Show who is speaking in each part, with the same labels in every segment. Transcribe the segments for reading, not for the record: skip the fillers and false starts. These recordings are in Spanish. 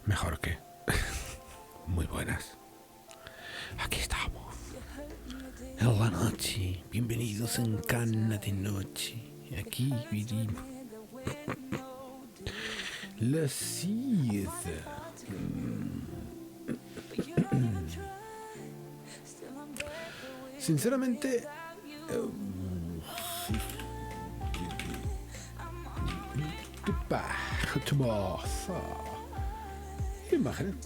Speaker 1: Mejor que. Muy buenas. Aquí estamos. En la noche. Bienvenidos en Cana de Noche. Aquí vivimos. La Sith. Sinceramente. Imagen.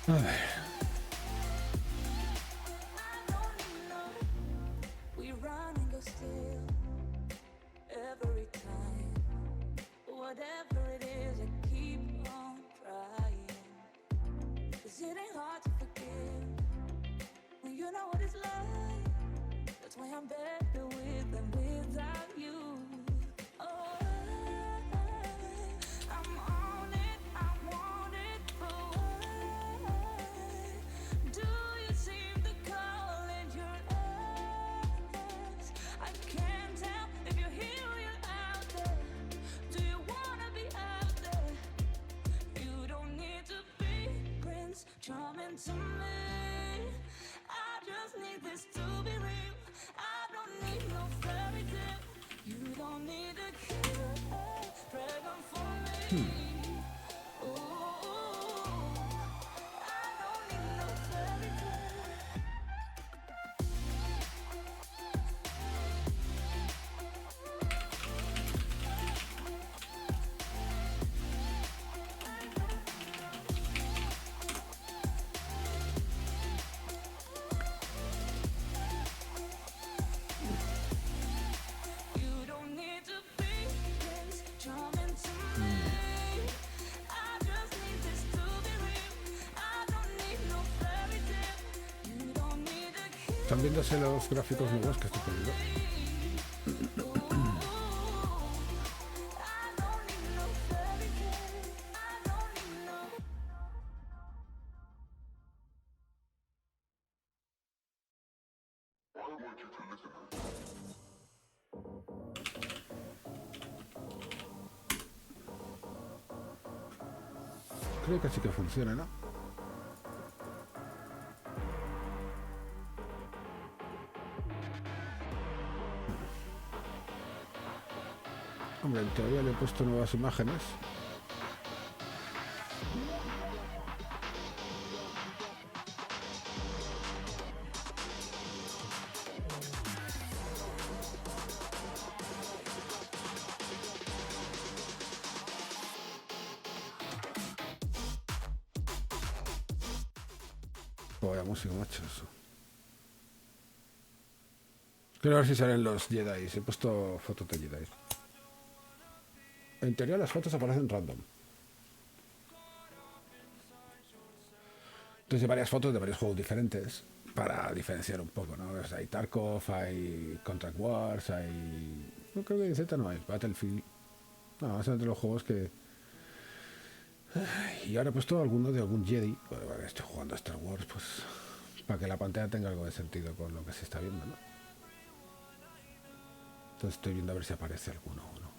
Speaker 1: A ver. ¿Están viéndose los gráficos nuevos que estoy poniendo? Creo que sí que funciona, ¿no? Hombre, en teoría le he puesto nuevas imágenes. Vaya música, macho, eso. Quiero ver si salen los Jedi. He puesto fotos de Jedi. En teoría las fotos aparecen random. Entonces hay varias fotos de varios juegos diferentes para diferenciar un poco, ¿no? O sea, hay Tarkov, hay Contract Wars, hay... No, creo que en Z no hay. Battlefield. No, son de los juegos que... Y ahora he puesto alguno de algún Jedi. Bueno, estoy jugando a Star Wars, pues... Para que la pantalla tenga algo de sentido con lo que se está viendo, ¿no? Entonces estoy viendo a ver si aparece alguno o no.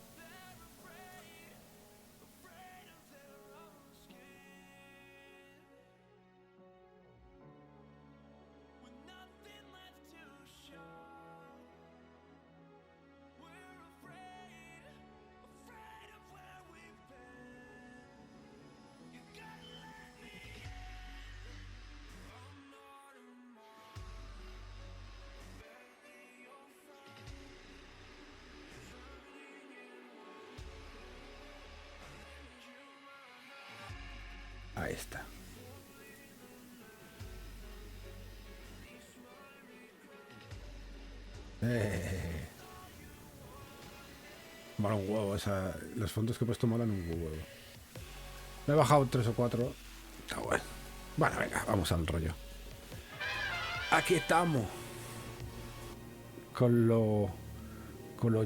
Speaker 1: Ahí está. Mola un huevo, los fondos que he puesto molan un huevo. Me he bajado 3 o 4. Está bueno. Bueno, venga, vamos al rollo. Aquí estamos. Con los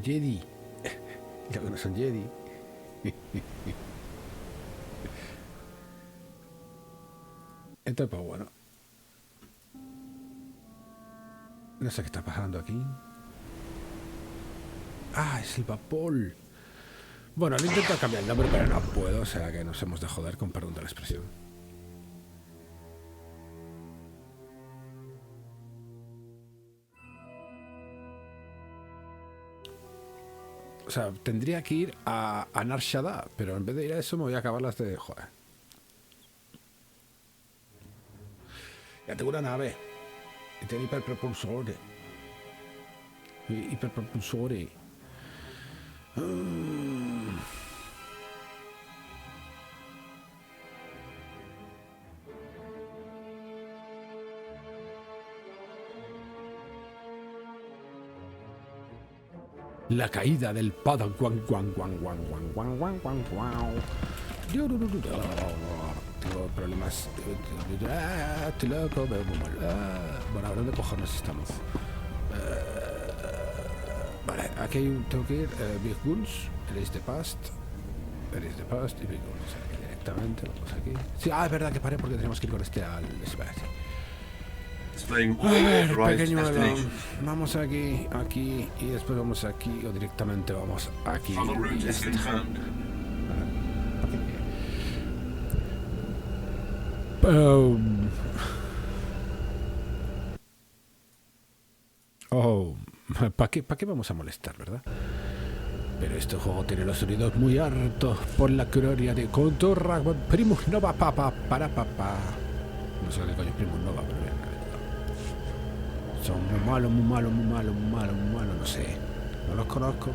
Speaker 1: Jedi. Lo que no son Jedi. Entonces, pues bueno. No sé qué está pasando aquí. Ah, es el vapor. Bueno, le intento cambiar el nombre, pero no puedo. O sea que nos hemos de joder, con perdón de la expresión. O sea, tendría que ir a Nar Shaddaa, pero en vez de ir a eso me voy a acabar las de... Joder. Ya tengo una nave. Y tiene hiperpropulsores. Hiperpropulsores. La caída del Padawan. Tengo problemas. Bueno, a ver dónde cojones estamos. Vale, aquí tengo que ir. Big Guns, Erase the Past y Big Guns. O sea, que directamente vamos aquí. Sí, es verdad que paré porque tenemos que ir con este al espacio. A ver, pequeñuelo. Vamos aquí y después vamos aquí o directamente vamos aquí. ¿Para qué vamos a molestar, verdad? Pero este juego tiene los sonidos muy hartos por la gloria de Contorra Primus Nova Papa para papá. No sé qué coño es Primus Nova, pero bien. Son muy malos, no sé. No los conozco.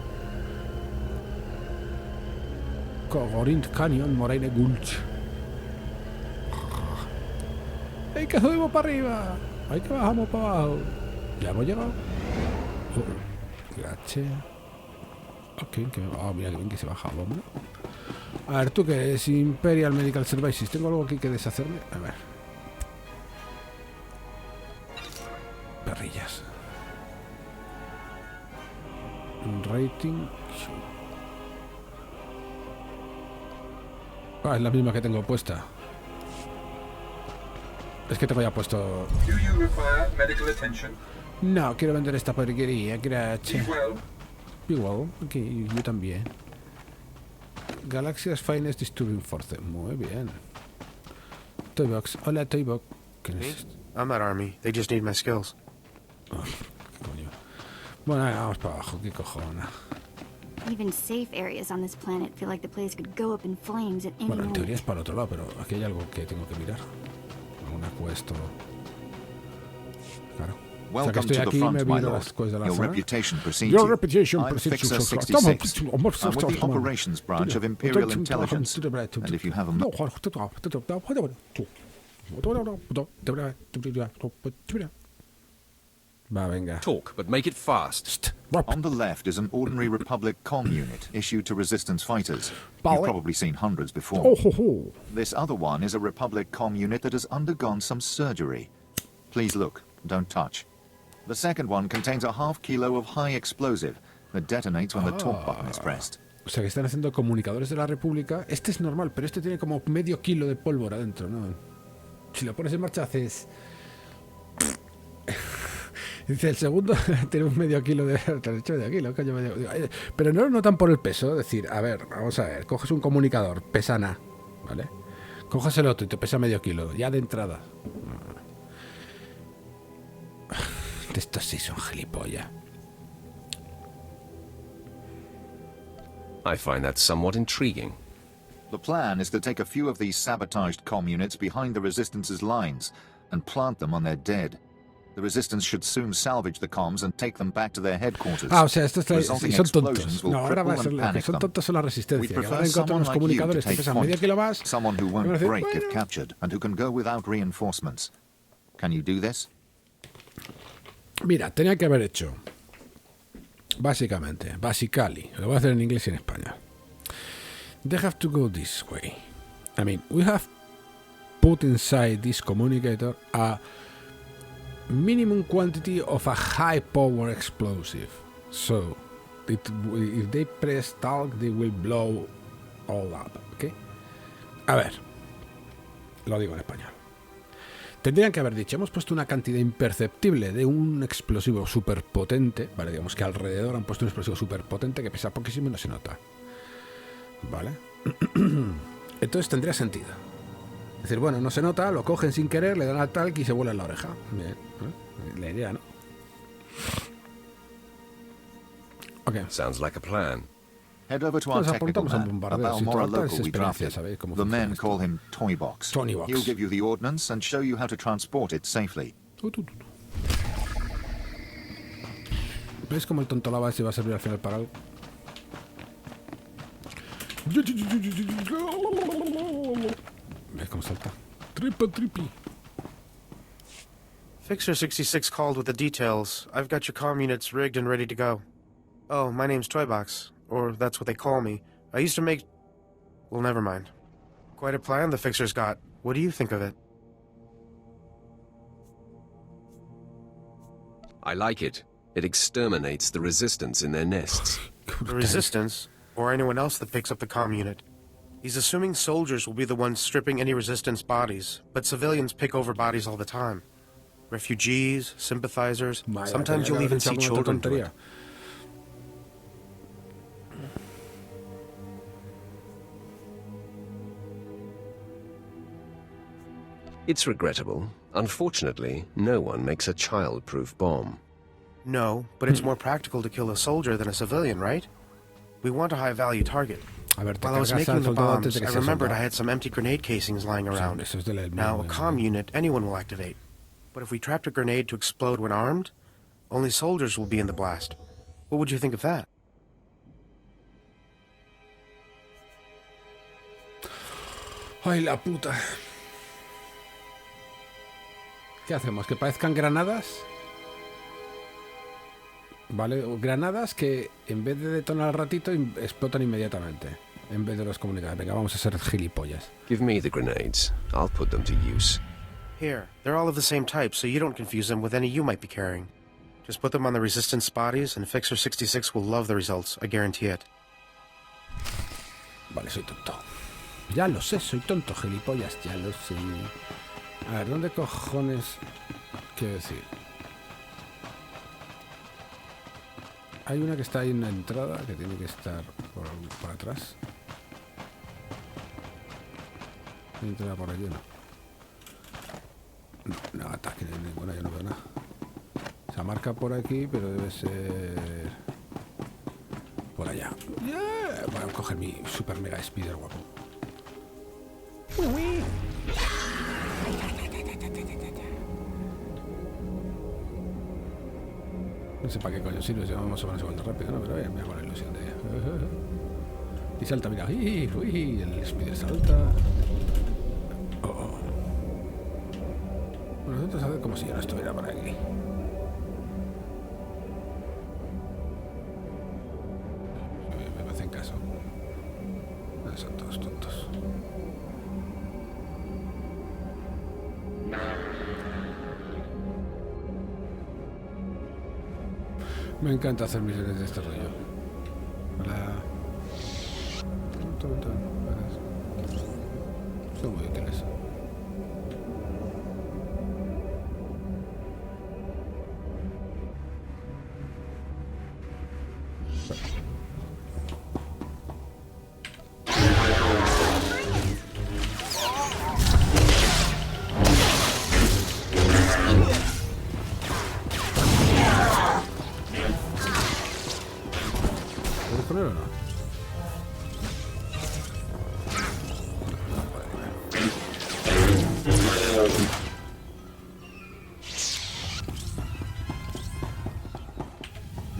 Speaker 1: Cogorint Canyon, Moraine Gulch. ¡Ay, que subimos para arriba! ¡Ay, que bajamos para abajo! ¿Ya hemos llegado? Gracias. Ok, mira que bien que se baja, vamos. A ver, tú que eres Imperial Medical Services, ¿tengo algo aquí que deshacerme? A ver. Perrillas. Rating. Es la misma que tengo puesta. Es que tengo ya puesto... No, quiero vender esta porquería, gracias. Be well. Ok, yo también. Galaxia's Finest Disturbing Force. Muy bien. Toybox. Hola, Toybox. ¿Qué es?
Speaker 2: I'm not army. They just need my skills.
Speaker 1: Oh, qué coño. Bueno, vamos para abajo. ¿Qué cojona?
Speaker 3: Even safe areas on this planet feel like the place could go up in flames at any
Speaker 1: Bueno, en
Speaker 3: moment.
Speaker 1: teoría es para el otro lado, pero aquí hay algo que tengo que mirar. Una quest o... Claro.
Speaker 4: Welcome to the front, my lord. Your reputation precedes
Speaker 1: Your
Speaker 4: you.
Speaker 1: reputation
Speaker 4: I'm
Speaker 1: precedes
Speaker 4: Fixer
Speaker 1: you.
Speaker 4: 66. I'm with the operations branch of Imperial Intelligence. And if you have a...
Speaker 1: Va, venga.
Speaker 2: Talk, but make it fast.
Speaker 4: On the left is an ordinary Republic comm unit issued to resistance fighters. You've probably seen hundreds before. This other one is a Republic comm unit that has undergone some surgery. Please look, don't touch. The second one contains a half kilo of high explosive that detonates when the talk button is pressed.
Speaker 1: O sea que están haciendo comunicadores de la República. Este es normal, pero este tiene como medio kilo de pólvora dentro, ¿no? Si lo pones en marcha haces... Dice, el segundo tiene un medio kilo de... Pero no lo notan por el peso. Es decir, a ver, vamos a ver. Coges un comunicador, pesa nada, ¿vale? Coges el otro y te pesa medio kilo, ya de entrada. Estos sí son gilipollas.
Speaker 2: I find that somewhat intriguing.
Speaker 4: The plan is to take a few of these sabotaged comm units behind the Resistance's lines and plant them on their dead. The Resistance should soon salvage the comms and take them back to their headquarters.
Speaker 1: O sea, estos
Speaker 4: Resulting
Speaker 1: son
Speaker 4: explosions
Speaker 1: tontos.
Speaker 4: will
Speaker 1: No, ahora va a
Speaker 4: cripple
Speaker 1: ser
Speaker 4: and
Speaker 1: los que
Speaker 4: panic
Speaker 1: son
Speaker 4: them.
Speaker 1: tontos son la
Speaker 4: We
Speaker 1: resistencia. Que
Speaker 4: prefer
Speaker 1: ahora encuentran
Speaker 4: someone
Speaker 1: unos
Speaker 4: like you to
Speaker 1: comunicadores que
Speaker 4: take
Speaker 1: pesan medio
Speaker 4: point.
Speaker 1: kilo más.
Speaker 4: Someone who
Speaker 1: y van a
Speaker 4: won't
Speaker 1: decir,
Speaker 4: break if
Speaker 1: bueno.
Speaker 4: captured and who can go without reinforcements. Can you do this?
Speaker 1: Mira, tenía que haber hecho, básicamente, basically, lo voy a hacer en inglés y en español. They have to go this way. I mean, we have put inside this communicator a minimum quantity of a high power explosive. So, if they press talk, they will blow all up. ¿Okay? A ver, lo digo en español. Tendrían que haber dicho, hemos puesto una cantidad imperceptible de un explosivo superpotente, ¿vale? Digamos que alrededor han puesto un explosivo superpotente que pesa poquísimo y no se nota. ¿Vale? Entonces tendría sentido. Es decir, bueno, no se nota, lo cogen sin querer, le dan al talc y se vuelan la oreja. Bien, ¿eh? La idea, ¿no? Ok.
Speaker 2: Sounds like a plan.
Speaker 4: Head over to our
Speaker 1: Nos
Speaker 4: technical
Speaker 1: apuntamos a un
Speaker 4: man, a
Speaker 1: bombardeo. Si
Speaker 4: Balmora
Speaker 1: total es
Speaker 4: local we
Speaker 1: experiencia,
Speaker 4: drafted.
Speaker 1: sabéis cómo
Speaker 4: The
Speaker 1: funciona
Speaker 4: men
Speaker 1: esto.
Speaker 4: call him Tony Box.
Speaker 1: Tony Box.
Speaker 4: He'll give you the ordnance and show you how to transport it safely.
Speaker 1: ¿Ves cómo el tonto lava se va a servir al final para algo? ¿Ves cómo salta? Tripi.
Speaker 5: Fixer 66 called with the details. I've got your comm units rigged and ready to go. Oh, my name's Toybox, or that's what they call me. I used to make... Well, never mind. Quite a plan the Fixer's got. What do you think of it?
Speaker 2: I like it. It exterminates the Resistance in their nests.
Speaker 5: The Resistance, or anyone else that picks up the comm unit. He's assuming soldiers will be the ones stripping any Resistance bodies, but civilians pick over bodies all the time. Refugees, sympathizers, sometimes you'll even see children do it.
Speaker 2: It's regrettable. Unfortunately, no one makes a child-proof bomb.
Speaker 5: No, but it's more practical to kill a soldier than a civilian, right? We want a high-value target. While I was making the bombs, I remembered I had some empty grenade casings lying around. Now, a comm unit anyone will activate. But if we trapped a grenade to explode when armed, only soldiers will be in the blast. What would you think of that?
Speaker 1: ¡Ay, la puta! ¿Qué hacemos? ¿Que parezcan granadas? ¿Vale? Granadas que en vez de detonar al ratito explotan inmediatamente. En vez de los comunicados. Venga, vamos a ser gilipollas.
Speaker 2: Give me the grenades. I'll put them to use.
Speaker 5: Here, they're all of the same type, so you don't confuse them with any you might be carrying. Just put them on the Resistance bodies, and Fixer 66 will love the results, I guarantee it.
Speaker 1: Vale, soy tonto. Ya lo sé, soy tonto, gilipollas, ya lo sé. A ver, ¿dónde cojones? Quiero decir. Hay una que está ahí en la entrada, que tiene que estar por atrás. Entra por allí, ¿no? No, ataque ninguna, yo no veo nada. Se marca por aquí, pero debe ser por allá. Yeah. Voy a coger mi super mega speeder guapo. No sé para qué coño sirve, si vamos a poner igual de rápido, ¿no? Pero bien, me hago la ilusión de... Y salta, mira, uy, el speeder salta. Bueno, nosotros a ver como si yo no estuviera por aquí. Me hacen caso. Son todos tontos. Me encanta hacer misiones de este rollo. Hola. Son muy útiles.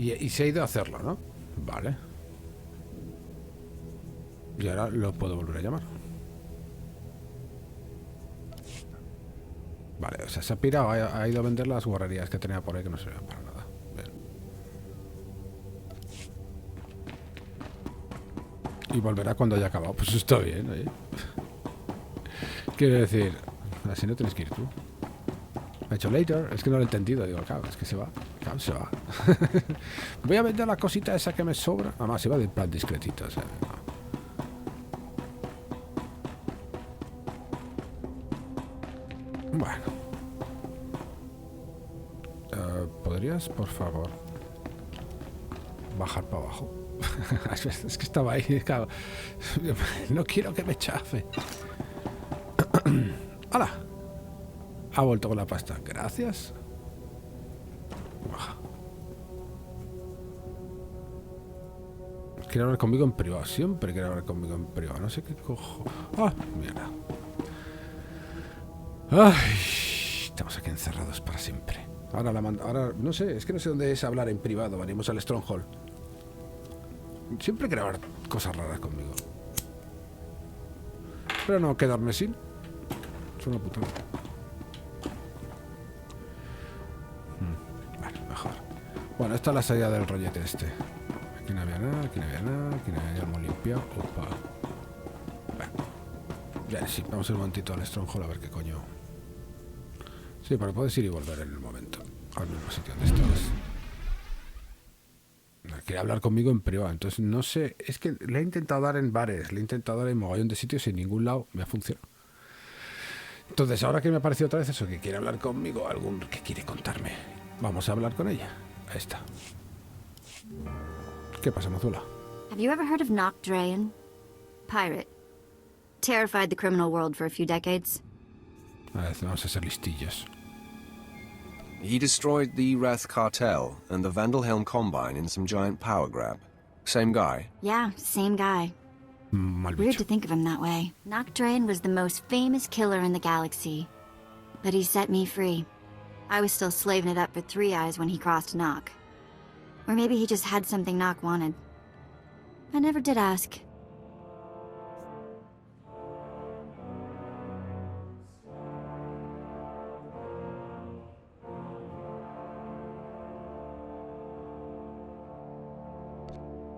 Speaker 1: Y se ha ido a hacerlo, ¿no? Vale. Y ahora lo puedo volver a llamar. Vale, o sea, se ha pirado, ha ido a vender las guarrerías que tenía por ahí que no servían para nada. Bien. Y volverá cuando haya acabado. Pues está bien, ¿eh? Quiero decir, así no tienes que ir tú. Ha hecho later, es que no lo he entendido. Digo, claro, es que se va. Claro, se va. Voy a vender la cosita esa que me sobra. Además, se va de plan discretito, o sea, no. Bueno. ¿Podrías, por favor, bajar para abajo? Es que estaba ahí, claro. No quiero que me chafe. ¡Hala! Ha vuelto con la pasta. Gracias. Baja. Quiere hablar conmigo en privado. Siempre quiere hablar conmigo en privado. No sé qué cojo. ¡Ah! Mierda. ¡Ay! Estamos aquí encerrados para siempre. Ahora la mando. Ahora no sé. Es que no sé dónde es hablar en privado. Venimos al Stronghold. Siempre quiere hablar cosas raras conmigo. Pero no quedarme sin. Es una putada. Vale, mejor. Bueno, esta es la salida del rollete este. Aquí no había nada, aquí no había nada, aquí no había, ya hemos limpiado. Opa. Bueno. Ya sí, vamos un momentito al Stronghold a ver qué coño. Sí, pero puedes ir y volver en el momento. Al mismo sitio donde estabas. Quiere hablar conmigo en privado, entonces no sé. Es que le he intentado dar en bares, le he intentado dar en mogollón de sitios y en ningún lado me ha funcionado. Entonces, ahora que me ha parecido otra vez eso, que quiere hablar conmigo, algún que quiere contarme, vamos a hablar con ella. Ahí está. ¿Qué pasa, Mazula?
Speaker 3: Have you ever heard of Nock Drayan? Pirate. Terrified the criminal world for a few decades.
Speaker 1: A ver, vamos a ser listillos.
Speaker 2: He destroyed the Wrath Cartel and the Vandalhelm Combine in some giant power grab. Same guy?
Speaker 3: Yeah, same guy.
Speaker 1: Mal
Speaker 3: Weird
Speaker 1: bicho.
Speaker 3: to think of him that way. Nock Drayan was the most famous killer in the galaxy. But he set me free. I was still slaving it up for Three Eyes when he crossed Nock. Or maybe he just had something Nock wanted. I never did ask.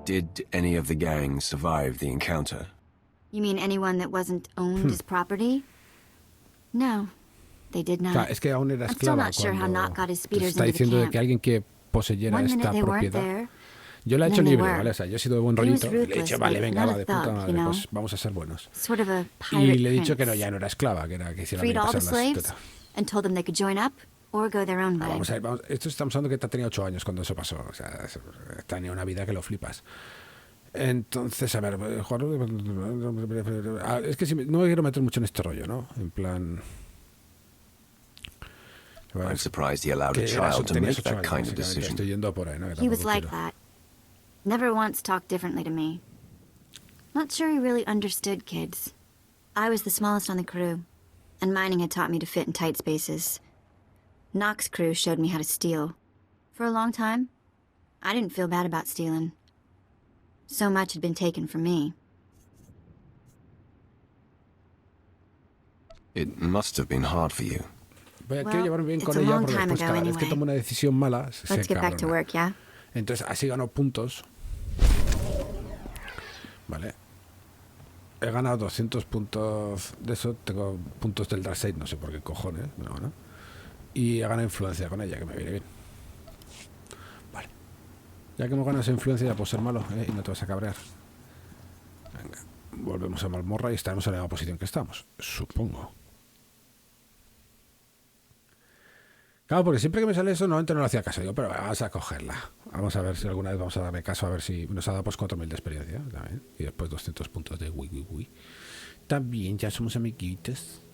Speaker 2: Did any of the gang survive the encounter?
Speaker 3: You mean anyone that wasn't owned as property? No, they did not.
Speaker 1: Claro, es que aún era
Speaker 3: I'm still
Speaker 1: esclava
Speaker 3: not sure how
Speaker 1: cuando
Speaker 3: Nock got his
Speaker 1: te
Speaker 3: speeders
Speaker 1: está
Speaker 3: into the
Speaker 1: diciendo de
Speaker 3: camp.
Speaker 1: que alguien que poseyera
Speaker 3: One minute
Speaker 1: esta
Speaker 3: they weren't
Speaker 1: propiedad.
Speaker 3: there.
Speaker 1: Yo la he hecho
Speaker 3: then they
Speaker 1: libre,
Speaker 3: were.
Speaker 1: ¿vale? O sea, yo he sido de buen
Speaker 3: He was
Speaker 1: rollito. Le he
Speaker 3: ruthless,
Speaker 1: dicho, vale,
Speaker 3: but
Speaker 1: venga,
Speaker 3: not
Speaker 1: va,
Speaker 3: a
Speaker 1: de puta
Speaker 3: thug,
Speaker 1: madre,
Speaker 3: you know?
Speaker 1: pues vamos a ser buenos.
Speaker 3: Sort of a
Speaker 1: Y
Speaker 3: pirate
Speaker 1: le he dicho que no,
Speaker 3: prince.
Speaker 1: ya no era esclava, que era que hiciera
Speaker 3: Freed all the
Speaker 1: pasar las
Speaker 3: slaves
Speaker 1: tetas.
Speaker 3: and told them they could join up or go their own way.
Speaker 1: Vamos a ver, vamos, esto estamos hablando que tenía 8 años cuando eso pasó. O sea, tenía una vida que lo flipas. Entonces, a ver, es que no me quiero meter mucho en este rollo, ¿no? En plan...
Speaker 2: I'm surprised he allowed a
Speaker 1: que
Speaker 2: child to
Speaker 1: tenías
Speaker 2: make
Speaker 1: 8
Speaker 2: that
Speaker 1: años,
Speaker 2: kind of
Speaker 1: básicamente.
Speaker 2: decision.
Speaker 1: Estoy yendo por ahí, ¿no? Que
Speaker 3: He was
Speaker 1: tampoco
Speaker 3: like
Speaker 1: quiero.
Speaker 3: that. Never once talked differently to me. Not sure he really understood kids. I was the smallest on the crew, and mining had taught me to fit in tight spaces. Nock's crew showed me how to steal. For a long time, I didn't feel bad about stealing. So much had been taken from me.
Speaker 2: It must have been hard for you.
Speaker 1: Quiero llevarme bien
Speaker 3: it's
Speaker 1: con
Speaker 3: a
Speaker 1: ella
Speaker 3: long
Speaker 1: porque
Speaker 3: time
Speaker 1: después
Speaker 3: ago
Speaker 1: cada vez que
Speaker 3: anyway.
Speaker 1: tomo una decisión mala se
Speaker 3: Let's get back to
Speaker 1: cabrona.
Speaker 3: work, yeah?
Speaker 1: Entonces así gano puntos. Vale. He ganado 200 puntos de eso. Tengo puntos del Darkseid, no sé por qué cojones. Pero bueno. Y he ganado influencia con ella, que me viene bien. Vale. Ya que hemos ganado esa influencia, ya puedo ser malo, ¿eh? Y no te vas a cabrear. Venga. Volvemos a Mazmorra y estaremos en la misma posición que estamos. Supongo. Claro, porque siempre que me sale eso, normalmente no lo hacía caso. Digo, pero vamos a cogerla. Vamos a ver si alguna vez vamos a darle caso, a ver si nos ha dado pues 4.000 de experiencia. También. Y después 200 puntos de wii. También ya somos amiguitos.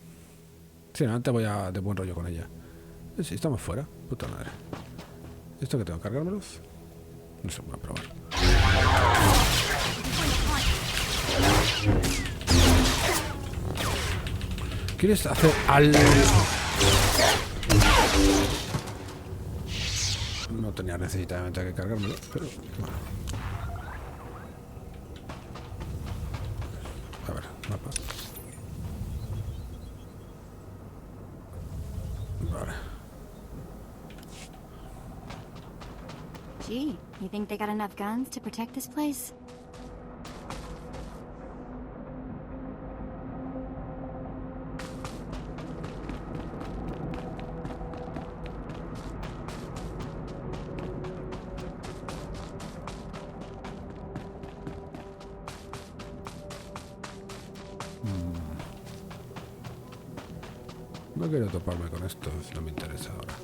Speaker 1: Sí, antes voy de buen rollo con ella. Sí, estamos fuera. Puta madre. ¿Esto que tengo que cargármelo? No sé, voy a probar. ¿Quieres hacer algo? No tenía necesariamente que cargármelo, pero bueno. A ver, mapa. Vale.
Speaker 3: Gee, you think they got enough guns to protect this place?
Speaker 1: No quiero toparme con esto, no me interesa ahora.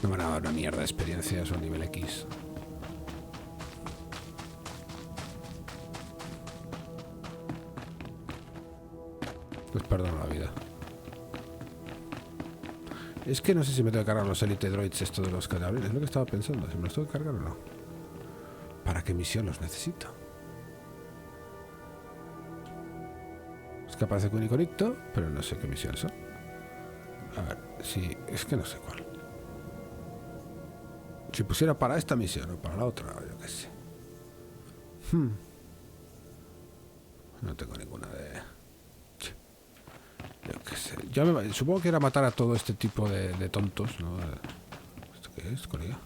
Speaker 1: No me van a dar una mierda de experiencias o nivel X. Pues perdono la vida. Es que no sé si me tengo que cargar los Elite Droids esto de los cañabrines. Es lo que estaba pensando, si me los tengo que cargar o no. ¿Para qué misión los necesito? Es que aparece con un iconito, pero no sé qué misión son. A ver, si... es que no sé cuál. Si pusiera para esta misión o para la otra, yo qué sé. No tengo ninguna de... Yo qué sé. Supongo que era matar a todo este tipo de tontos, ¿no? ¿Esto qué es, colega?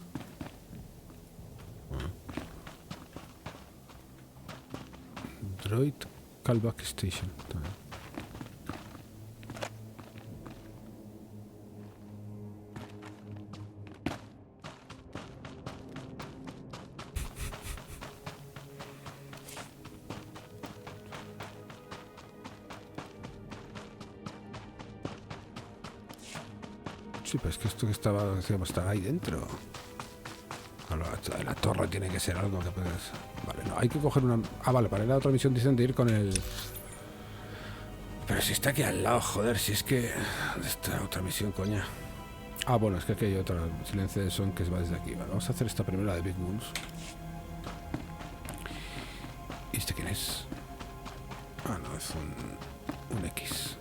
Speaker 1: Droid Callback Station. Sí, pero es que esto que estaba, decíamos, está ahí dentro. La torre tiene que ser algo que puedes... Vale, no, hay que coger una... Ah, vale, para ir a otra misión dicen de ir con el... Pero si está aquí al lado, joder, si es que... Esta otra misión, coña. Ah, bueno, es que aquí hay otra silencio de son que va desde aquí. Vale, vamos a hacer esta primera de Big Moons. ¿Y este quién es? Ah, no, es un X.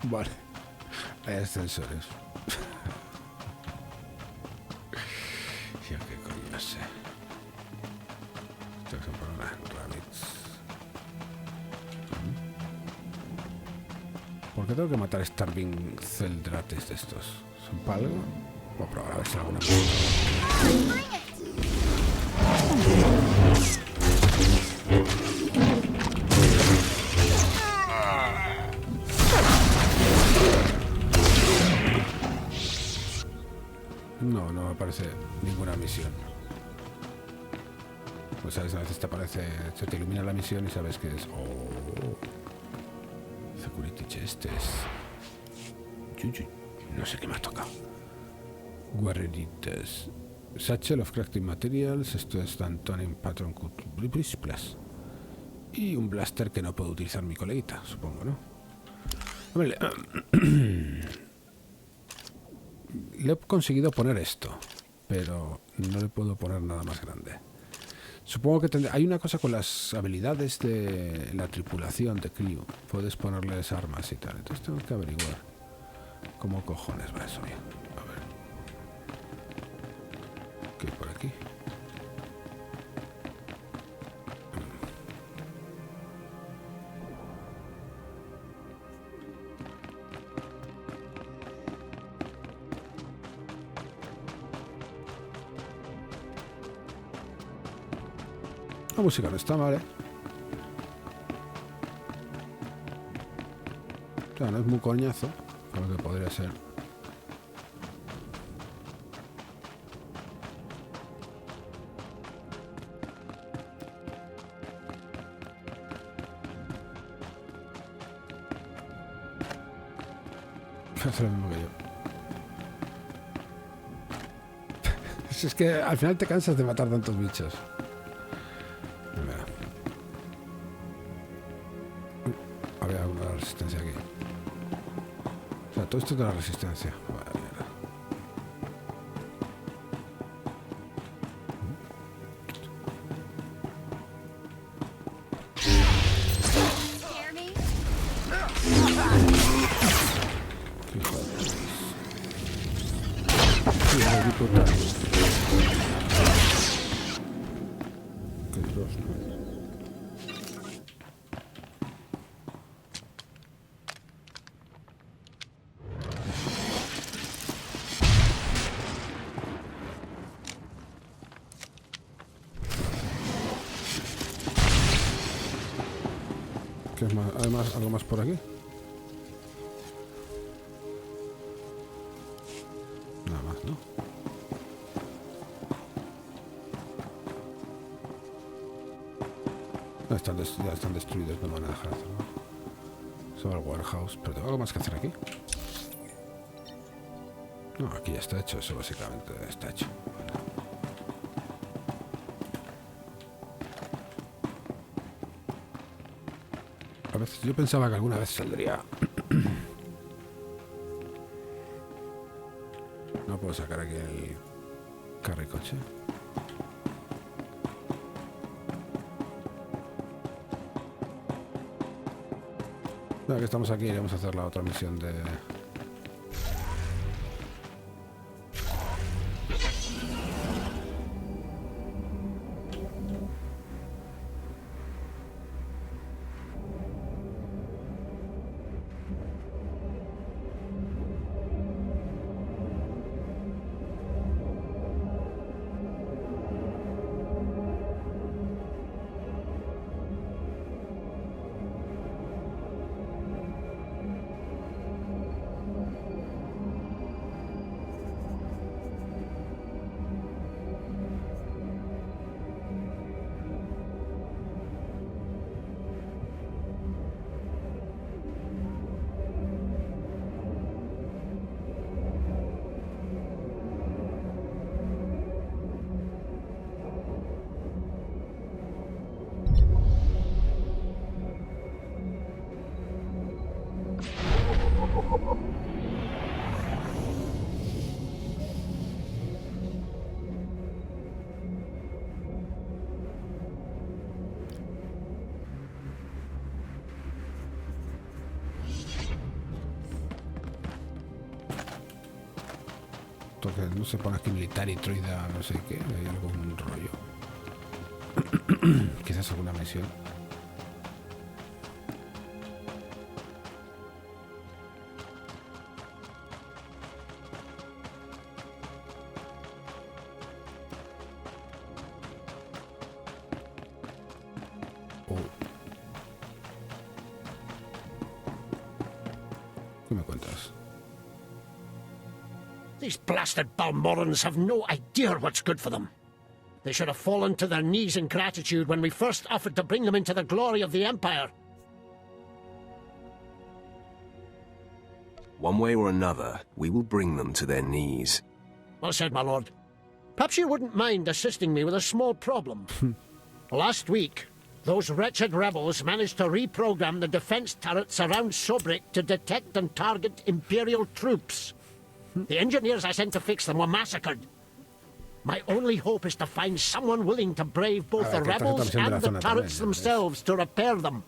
Speaker 1: Vale, hay ascensores. Yo qué coño sé. Esto son por unas rabbits. ¿Por qué tengo que matar Starving Celdrates de estos? ¿Son para algo? Voy a probar a ver si alguna... No, no me aparece ninguna misión. Pues sabes, a veces te aparece, se te ilumina la misión y sabes que es... Oh, Security Chest es... No sé qué me ha tocado. Guarreritas. Satchel of Crafting Materials. Esto es Dantoning Patron Cut Plus. Y un blaster que no puedo utilizar mi coleguita, supongo, ¿no? Hombre, le he conseguido poner esto, pero no le puedo poner nada más grande. Supongo que hay una cosa con las habilidades de la tripulación de crew. Puedes ponerles armas y tal. Entonces tengo que averiguar cómo cojones va eso bien. A ver. ¿Qué hay por aquí? La música no está mal, ¿eh? O sea, no es muy coñazo, a lo que podría ser. Hace lo mismo que yo. Si es que al final te cansas de matar tantos bichos. Había alguna resistencia aquí. O sea, todo esto es de la resistencia. Vale, mierda. hijo de puta. Qué Dios, ¿no? ¿Qué es más? Además, algo más por aquí. Nada más, ¿no? Ya están destruidos, no me van a dejar hacer, ¿no? Solo el warehouse, pero tengo algo más que hacer aquí. No, aquí ya está hecho, eso básicamente está hecho. A veces yo pensaba que alguna vez saldría. No puedo sacar aquí el carricoche. Ya que estamos aquí, iremos a hacer la otra misión de... Que no se pone aquí militar y troida, no sé qué, hay algún rollo. Quizás alguna misión. ¿Qué me cuentas?
Speaker 6: These blasted Balmorans have no idea what's good for them. They should have fallen to their knees in gratitude when we first offered to bring them into the glory of the Empire.
Speaker 2: One way or another, we will bring them to their knees.
Speaker 6: Well said, my lord. Perhaps you wouldn't mind assisting me with a small problem. Last week, those wretched rebels managed to reprogram the defense turrets around Sobrik to detect and target Imperial troops. The engineers I sent to fix them were massacred. My only hope is to find someone willing to brave both the rebels and the turrets themselves to repair them.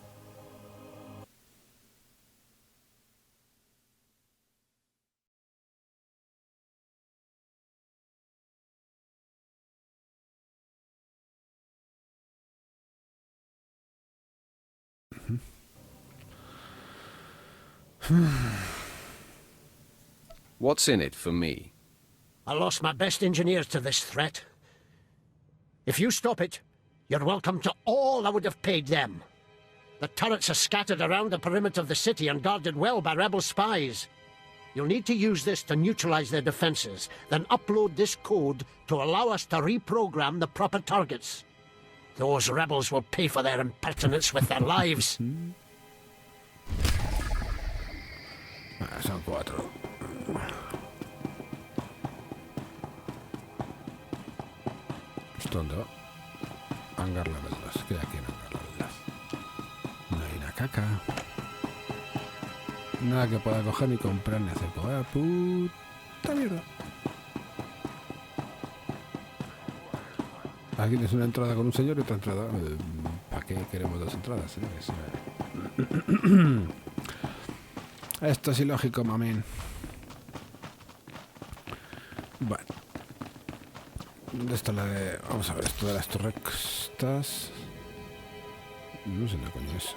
Speaker 2: What's in it for me?
Speaker 6: I lost my best engineers to this threat. If you stop it, you're welcome to all I would have paid them. The turrets are scattered around the perimeter of the city and guarded well by rebel spies. You'll need to use this to neutralize their defenses, then upload this code to allow us to reprogram the proper targets. Those rebels will pay for their impertinence with their lives.
Speaker 1: Son cuatro. ¿Dónde va? Hangar level 2. ¿Qué hay aquí en hangar level 2? No hay una caca. Nada que pueda coger ni comprar ni hacer. Puta mierda. Aquí tienes una entrada con un señor y otra entrada. ¿Para qué queremos dos entradas, señores? Esto es ilógico, mamín. Bueno. ¿Dónde está la de...? Vamos a ver, esto de las torrestas... No sé qué coño es.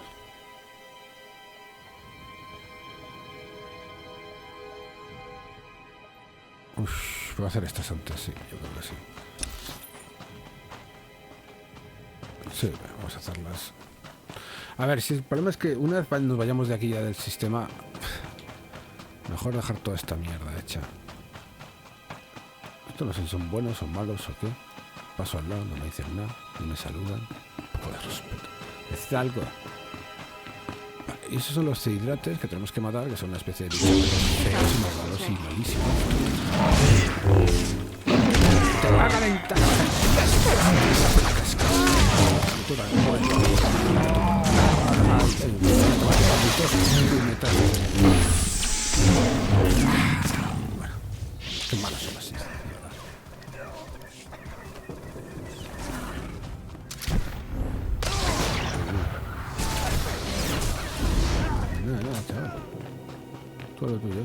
Speaker 1: Voy a hacer estas antes, sí, yo creo que sí. Sí, vamos a hacerlas. A ver, si el problema es que una vez nos vayamos de aquí ya del sistema, mejor dejar toda esta mierda hecha. Esto no sé si son buenos o malos o qué. Paso al lado, no me dicen nada, no me saludan. Un poco de respeto. ¿Necesita algo? Vale, y esos son los cehidrates que tenemos que matar, que son una especie de bichos feos y malvados y malísimos. ¡Te va a calentar! Bueno, qué malos son así. Nada, chaval. Todo lo tuyo.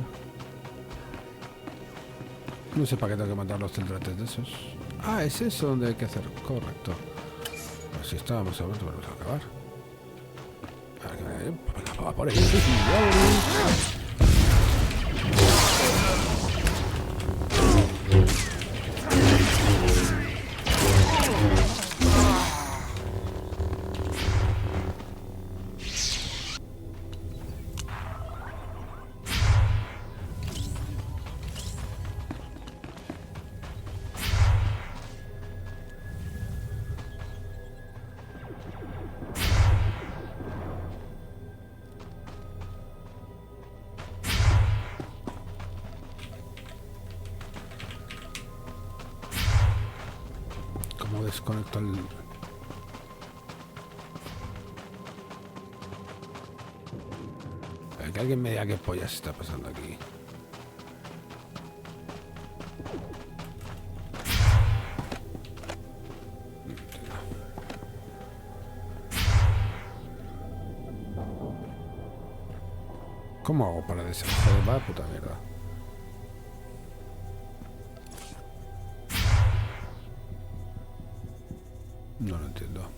Speaker 1: No sé para qué tengo que matar los centrates de esos. Ah, es eso donde hay que hacer. Correcto. Así estábamos a ver, vamos a acabar. Va por ahí. Desconecto el... Que alguien me diga qué pollas está pasando aquí. ¿Cómo hago para deshacer? Vaya puta mierda. No lo entiendo.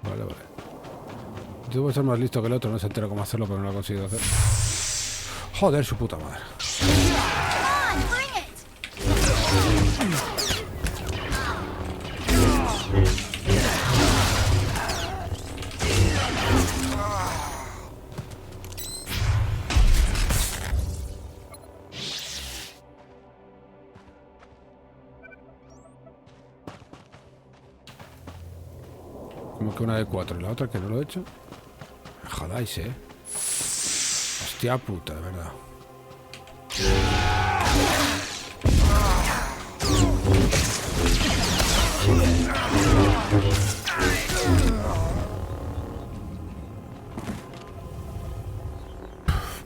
Speaker 1: Vale. Debo ser más listo que el otro, no se entera cómo hacerlo, pero no lo ha conseguido hacer. Joder, su puta madre. Como que una de 4 y la otra que no lo he hecho. Me jodáis, Hostia puta, de verdad.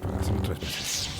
Speaker 1: Para hacerlo 3 veces.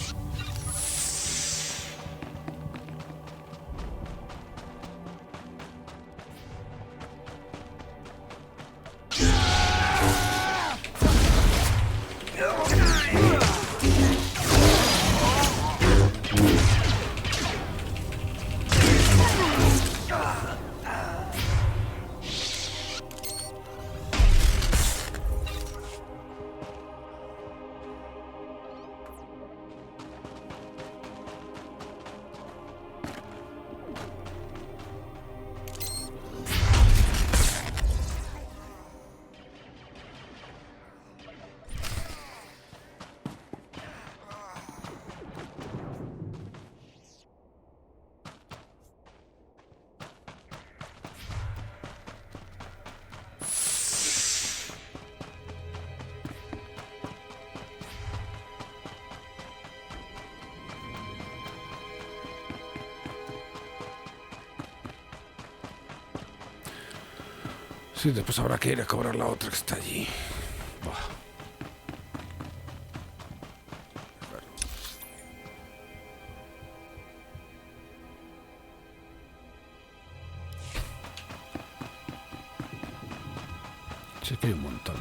Speaker 1: Sí, después habrá que ir a cobrar la otra que está allí. Buah. Si es que hay un montón.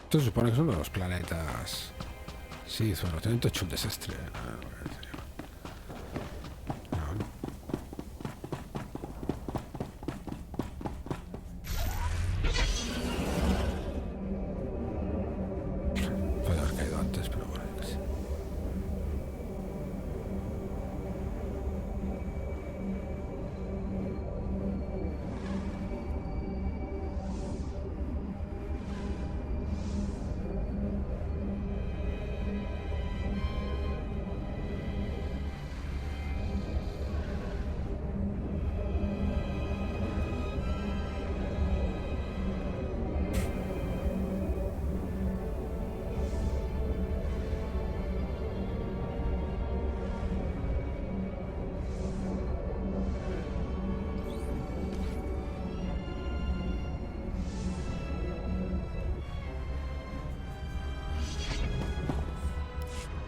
Speaker 1: Esto se supone que son los planetas. Sí, son los he hecho un desastre. Puede haber caído antes, pero bueno, yo qué sé.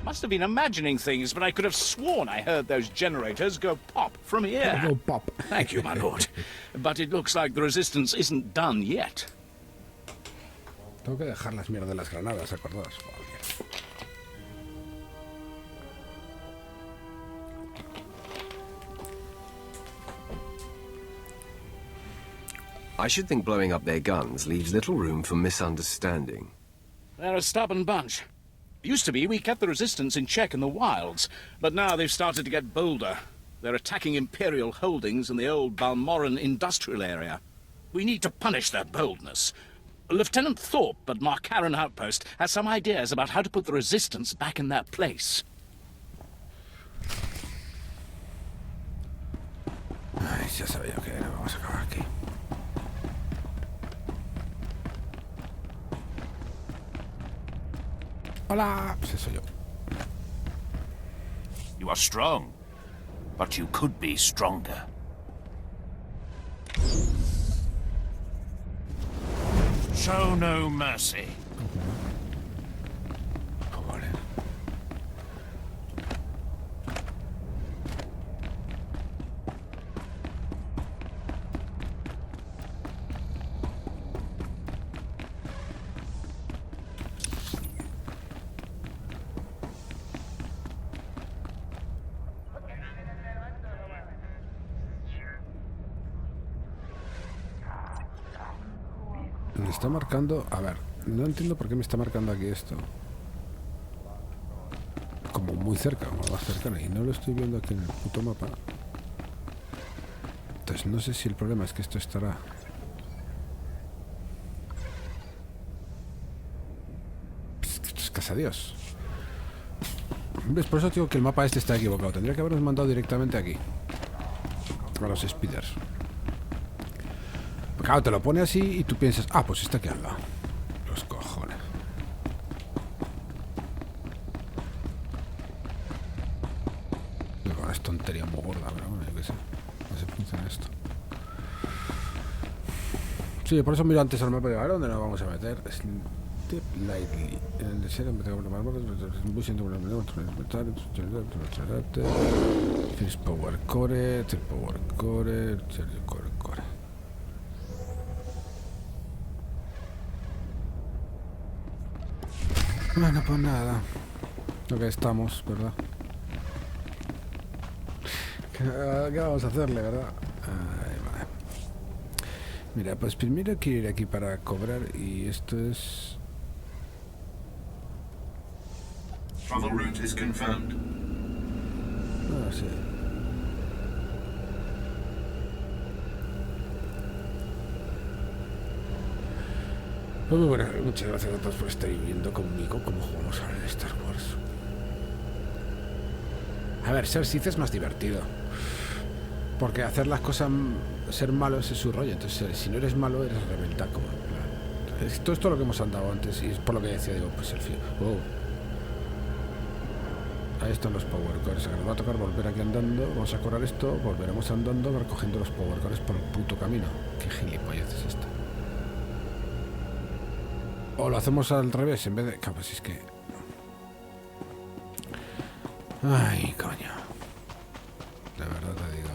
Speaker 7: Must have been imagining things, but I could have sworn I heard those generators go pop from here.
Speaker 1: Go pop.
Speaker 7: Thank you, my lord. But it looks like the resistance isn't done yet.
Speaker 1: Tengo que dejar las mierdas de las granadas, ¿acordados?
Speaker 2: I should think blowing up their guns leaves little room for misunderstanding.
Speaker 7: They're a stubborn bunch. Used to be we kept the resistance in check in the wilds, but now they've started to get bolder. They're attacking Imperial holdings in the old Balmoran industrial area. We need to punish their boldness. Lieutenant Thorpe at Marcaron Outpost has some ideas about how to put the resistance back in their place.
Speaker 1: Ay, ya sabía que no vamos a acabar aquí. Hola, pues soy yo.
Speaker 8: You are strong, but you could be stronger. Show no mercy.
Speaker 1: Me está marcando... A ver, no entiendo por qué me está marcando aquí esto. Como muy cerca, como más cercano. Y no lo estoy viendo aquí en el puto mapa. Entonces no sé si el problema es que esto estará... Es casa Dios. ¿Ves? Por eso digo que el mapa este está equivocado. Tendría que habernos mandado directamente aquí. A los speeders. Claro, te lo pone así y tú piensas, ah, pues está aquí al lado. Los cojones. Bueno, es tontería muy gorda, pero bueno, yo qué sé. No sé funciona esto. Sí, por eso miro antes al mapa de ahora dónde nos vamos a meter. Step lightly. En el desierto me tengo que tomar First Power Core, Third Power Core, Core. Bueno, pues nada. Lo que estamos, ¿verdad? ¿Qué vamos a hacerle, verdad? Ay, vale. Mira, pues primero quiero ir aquí para cobrar y esto es...
Speaker 9: Travel route is confirmed.
Speaker 1: No sé. Pues muy buenas, muchas gracias a todos por estar viviendo conmigo como jugamos ahora en Star Wars. A ver, ser Sith es más divertido. Porque hacer las cosas, ser malo es su rollo. Entonces, si no eres malo, eres rebelde. Como todo esto es lo que hemos andado antes. Y es por lo que decía, digo, pues el fío. Wow. Ahí están los power cores. Ahora nos va a tocar volver aquí andando. Vamos a correr esto, volveremos andando, recogiendo los power cores por el puto camino. Qué gilipollez es esto. O lo hacemos al revés, en vez de... Pues es que... Ay, coño. De verdad te digo.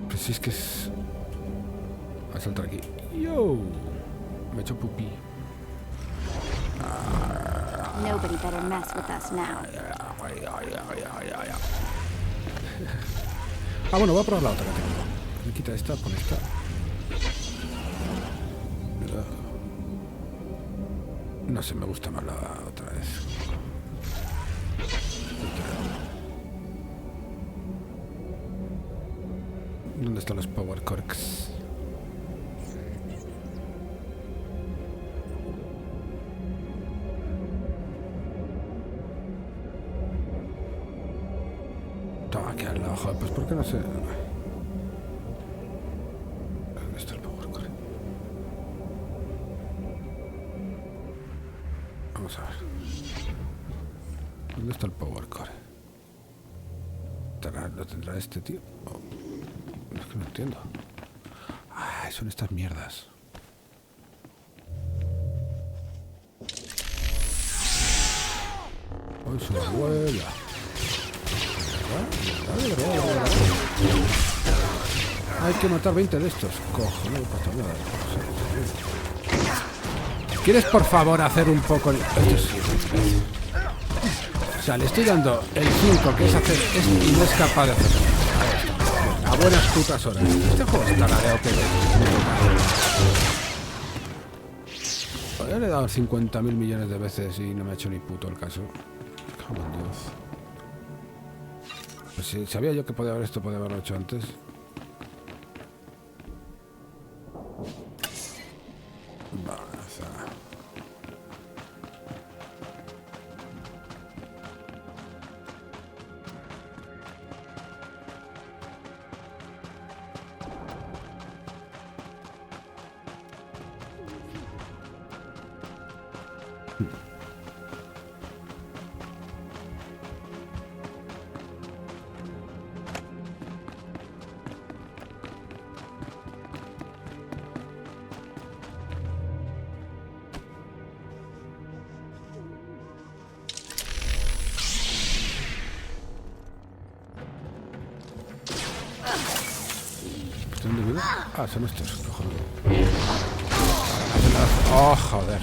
Speaker 1: Pues si es que es... Voy a saltar aquí. ¡Yo! Me he hecho pupí.
Speaker 3: Nobody better mess with us now.
Speaker 1: Ah, bueno, voy a probar la otra que tengo. Me quita esta, pon esta. No sé, me gusta más la otra vez. ¿Dónde están los power corks? Toma aquí al lado, joder, pues ¿por qué no sé? ¿Dónde está el power core? Vamos a ver. ¿Dónde está el power core? ¿Lo tendrá este tío? Oh, es que no entiendo. Ah, son estas mierdas. ¡Ay, su abuela! Hay que matar 20 de estos. Cojo, no pasa nada. ¿Quieres por favor hacer un poco el... O sea, le estoy dando el 5 que es hacer esto y no es capaz de hacerlo. A buenas putas horas. Este juego está lagueado que... Ya le he dado 50.000 millones de veces y no me ha hecho ni puto el caso. Cago en Dios. Pues si sabía yo que podía haber esto, podía haberlo hecho antes. Ah, son estos, cojones. Oh, joder.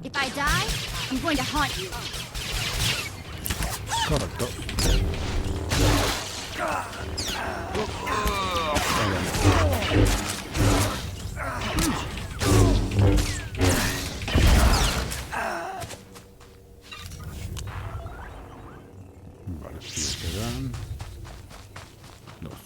Speaker 3: If I die, I'm going to haunt you.
Speaker 1: Correcto. Vale, me quedan dos.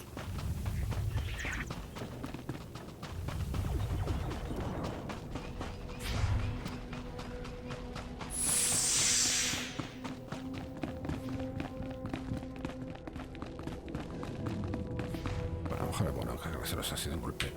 Speaker 1: Bueno, cargárselos así de un golpe.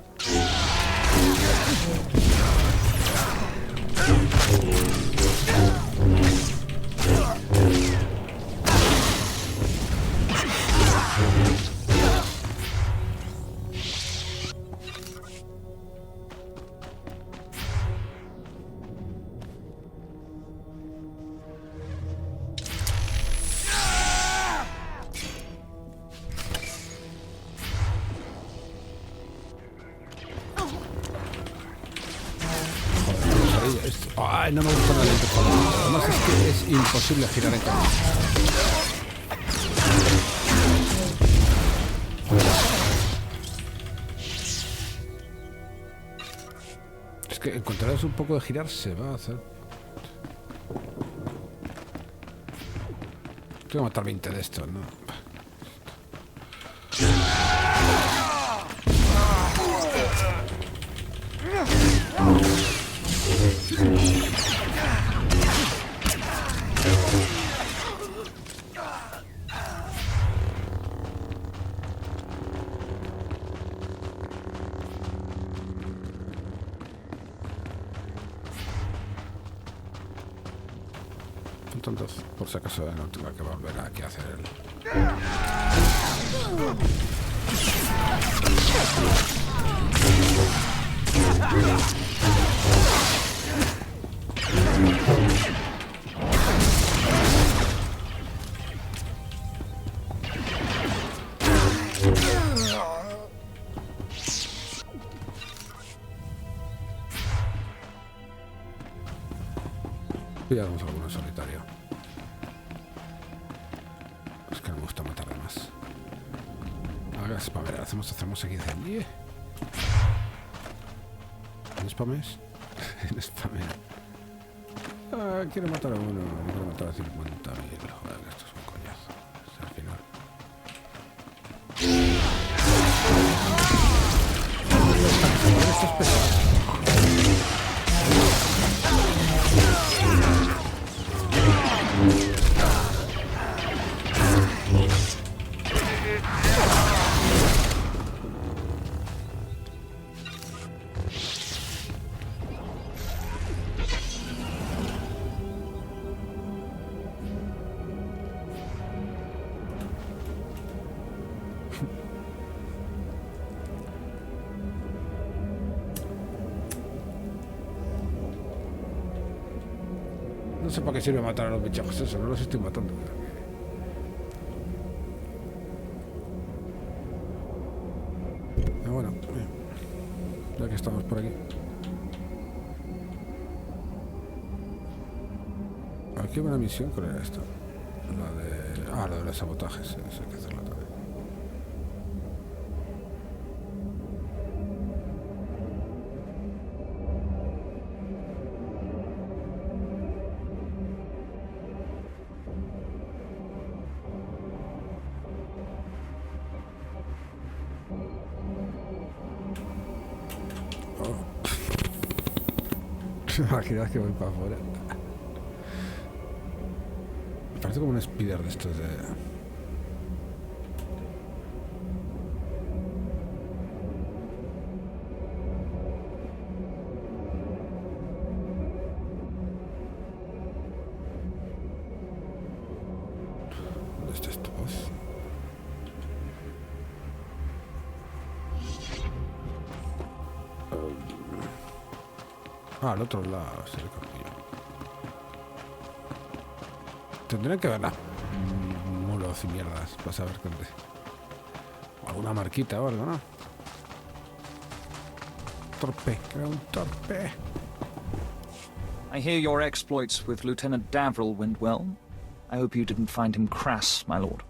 Speaker 1: Ay, no me gusta nada el interfaz. Además es que es imposible girar en camino. Es que encontrarás un poco de girar se va a hacer. Tengo que matar 20 de estos, ¿no? Entonces, por si acaso no tengo que volver aquí a hacer el... Pillamos alguno en solitario. Es que no me gusta matar de más. Ahora spamer, hacemos aquí de allí. ¿En spames? En spamer. Ah, quiero matar a uno, no quiero matar a 50.000. Joder, esto es un coñazo. O sea, al final. Esto es pesado. No sé para qué sirve matar a los bichos, eso, no los estoy matando. Pero bueno, ya que estamos por aquí. Aquí hay una misión, ¿cuál era esto? La de... Ah, la de los sabotajes, eso hay que hacerlo también. Imaginad que voy para afuera. Me parece como un speeder de estos de... ¿Dónde está esta voz? Al otro lado, se le cambió. Tendré que verla. Muros y mierdas para saber dónde. O alguna marquita o algo, ¿no? Torpe, creo un torpe.
Speaker 10: I hear your exploits with Lieutenant Davril went well. I hope you didn't find him crass, my lord.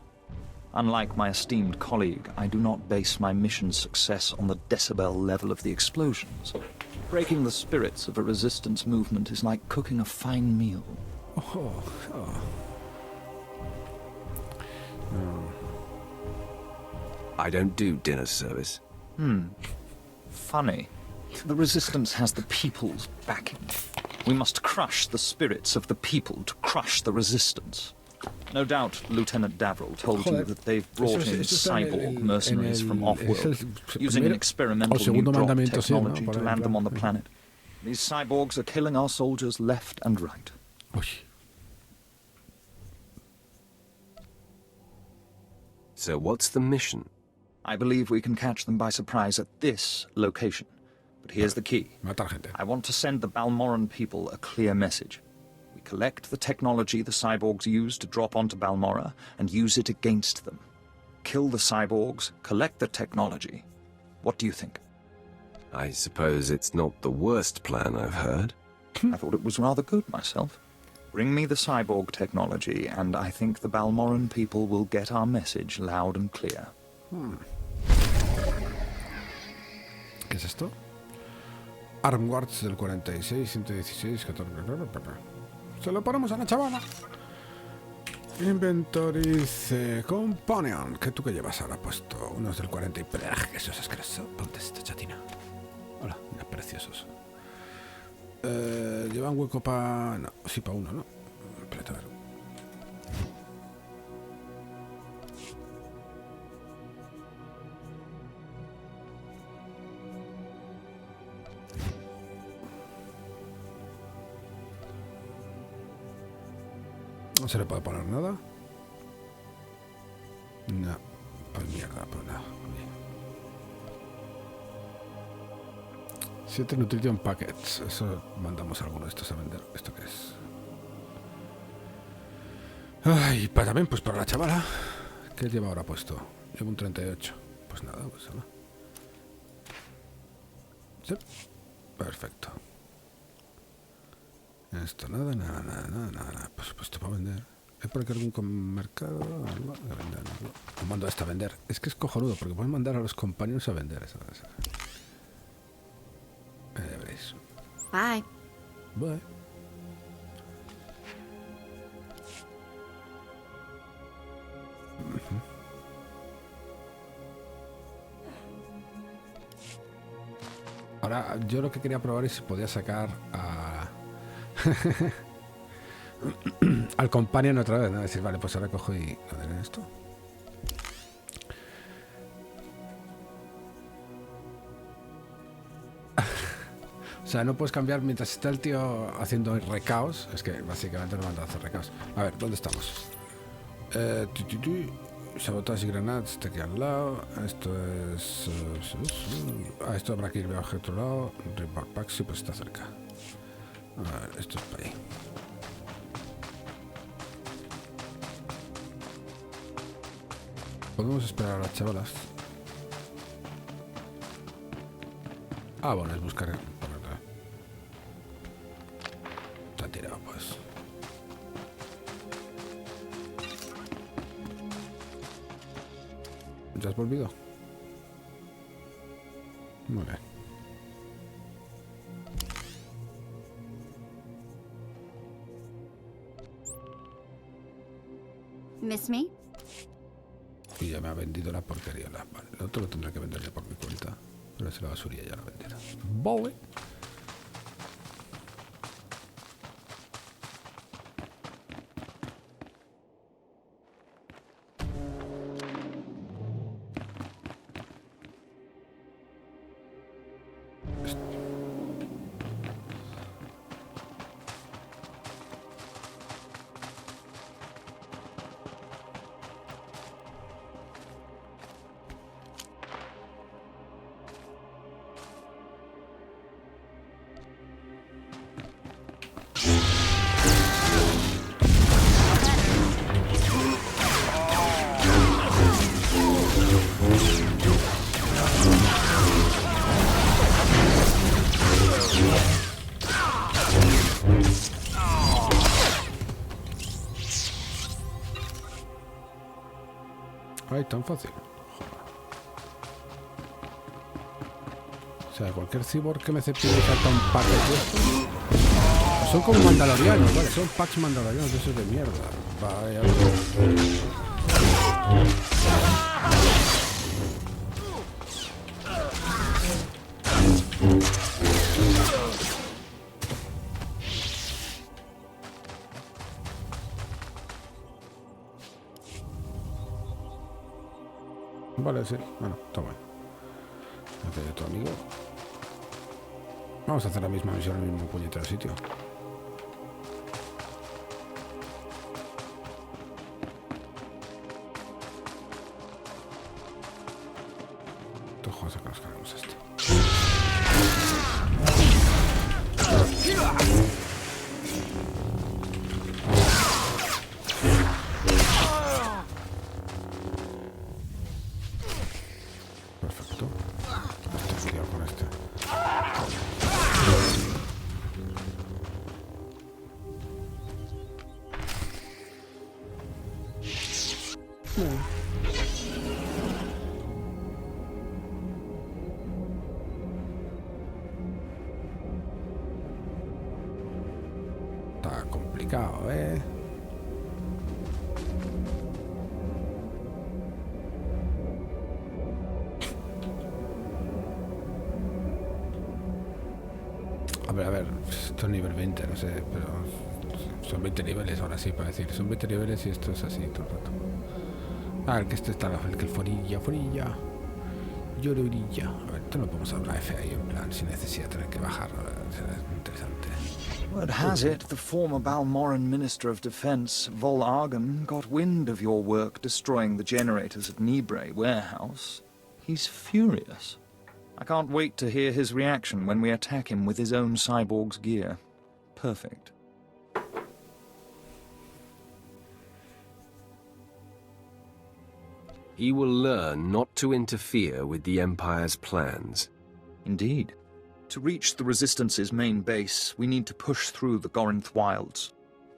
Speaker 10: Unlike my esteemed colleague, I do not base my mission's success on the decibel level of the explosions. Breaking the spirits of a resistance movement is like cooking a fine meal.
Speaker 1: Oh. No.
Speaker 2: I don't do dinner service.
Speaker 10: Funny. The resistance has the people's backing. We must crush the spirits of the people to crush the resistance. No doubt Lieutenant Davril told you that they've brought in cyborg mercenaries from off-world, using an experimental new drop technology to land them on the planet. These cyborgs are killing our soldiers left and right.
Speaker 2: So what's the mission?
Speaker 10: I believe we can catch them by surprise at this location. But here's the key. I want to send the Balmoran people a clear message. We collect the technology the cyborgs use to drop onto Balmora and use it against them. Kill the cyborgs, collect the technology. What do you think?
Speaker 2: I suppose it's not the worst plan I've heard.
Speaker 10: I thought it was rather good myself. Bring me the cyborg technology, and I think the Balmoran people will get our message loud and clear.
Speaker 1: ¿Qué es esto? Armwards del 46, 116, 14... Se lo ponemos a la chavala. Inventorice Companion. ¿Qué tú que llevas ahora puesto? Unos del 40 y... Eso es asqueroso. Ponte esta chatina. Hola, mira, preciosos. Llevan hueco para... No, sí, para uno, ¿no? Espérate, a ver. No se le puede poner nada. No, pues mierda, pues nada. 7 Nutrition Packets. Eso mandamos alguno de estos a vender. ¿Esto qué es? Ay, para también, pues para la chavala. ¿Qué lleva ahora puesto? Llevo un 38. Pues nada, pues nada. Sí. Perfecto. Esto nada. Pues esto para vender. ¿Hay por aquí algún mercado? ¿Algo? A vender, algo. O mando a esta a vender. Es que es cojonudo porque puedes mandar a los compañeros a vender. Eso. Ya veréis.
Speaker 3: Bye.
Speaker 1: Bye. Ahora, yo lo que quería probar es si podía sacar a... al companion otra vez, ¿no? Decir, vale, pues ahora cojo y... ¿Lo de esto? O sea, no puedes cambiar mientras está el tío haciendo recaos. Es que básicamente no manda a hacer recaos. A ver, ¿dónde estamos? Sabotaje y granadas está aquí al lado. Esto es... esto habrá que ir a otro lado. Report Pack, sí, pues está cerca. A ver, esto es para ahí. Podemos esperar a las chavalas. Ah, bueno, es buscar... Está tirado, pues. ¿Ya has volvido? Muy bien.
Speaker 3: ¿Miss me?
Speaker 1: Y ya me ha vendido la porquería. Vale, el otro lo tendré que vender ya por mi cuenta. Pero ese la basurilla ya la venderá. Vale. Ay, tan fácil. O sea, cualquier cyborg que me cepille salta un pack de estos. Son como mandalorianos, vale, son packs mandalorianos de esos de mierda. Vaya. Vale, sí. Bueno, toma. Aquí hay otro amigo. Vamos a hacer la misma misión en el mismo puñetero sitio. Estos juegos acá los cargamos este. complicado, ¿eh? A ver, esto es nivel 20, no sé, pero son 20 niveles ahora sí, para decir. Son 20 niveles y esto es así todo el rato. Ah, el que este está, el que el forilla. Llororilla. A ver, esto lo podemos hablar F ahí, en plan, sin necesidad de tener que bajar. Será interesante.
Speaker 10: Word has it, the former Balmoran Minister of Defense, Vol Argan, got wind of your work destroying the generators at Nibre Warehouse. He's furious. I can't wait to hear his reaction when we attack him with his own cyborg's gear. Perfect.
Speaker 2: He will learn not to interfere with the Empire's plans.
Speaker 10: Indeed. To reach the Resistance's main base, we need to push through the Gorinth wilds.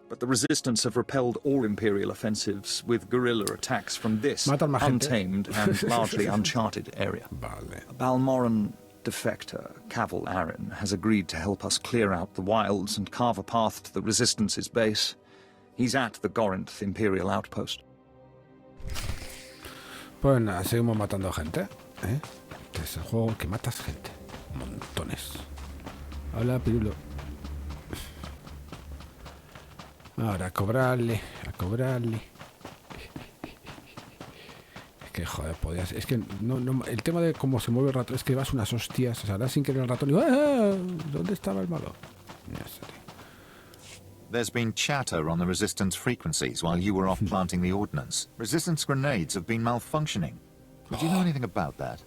Speaker 10: But the Resistance have repelled all Imperial offensives with guerrilla attacks from this untamed and largely uncharted area. A Balmoran defector, Cavil Arryn, has agreed to help us clear out the wilds and carve a path to the Resistance's base. He's at the Gorinth Imperial outpost.
Speaker 1: Pues nada, seguimos matando gente, ¿eh? Este es el juego que matas gente. Montones. Hola, Pirulo. Ahora, a cobrarle. Es que, joder, podías... Es que no, el tema de cómo se mueve el ratón es que vas unas hostias, o sea, das sin querer el ratón y... ¡Ah! ¿Dónde estaba el malo? Ya está.
Speaker 4: There's been chatter on the Resistance frequencies while you were off planting the ordnance. Resistance grenades have been malfunctioning. Do you know anything about that?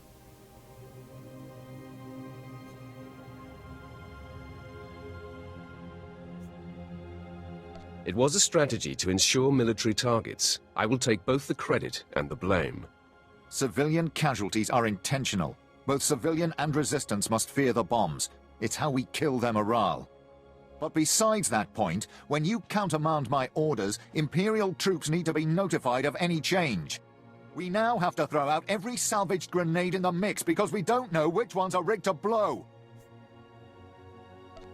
Speaker 2: It was a strategy to ensure military targets. I will take both the credit and the blame.
Speaker 4: Civilian casualties are intentional. Both civilian and Resistance must fear the bombs. It's how we kill their morale. But besides that point, when you countermand my orders, Imperial troops need to be notified of any change. We now have to throw out every salvaged grenade in the mix because we don't know which ones are rigged to blow.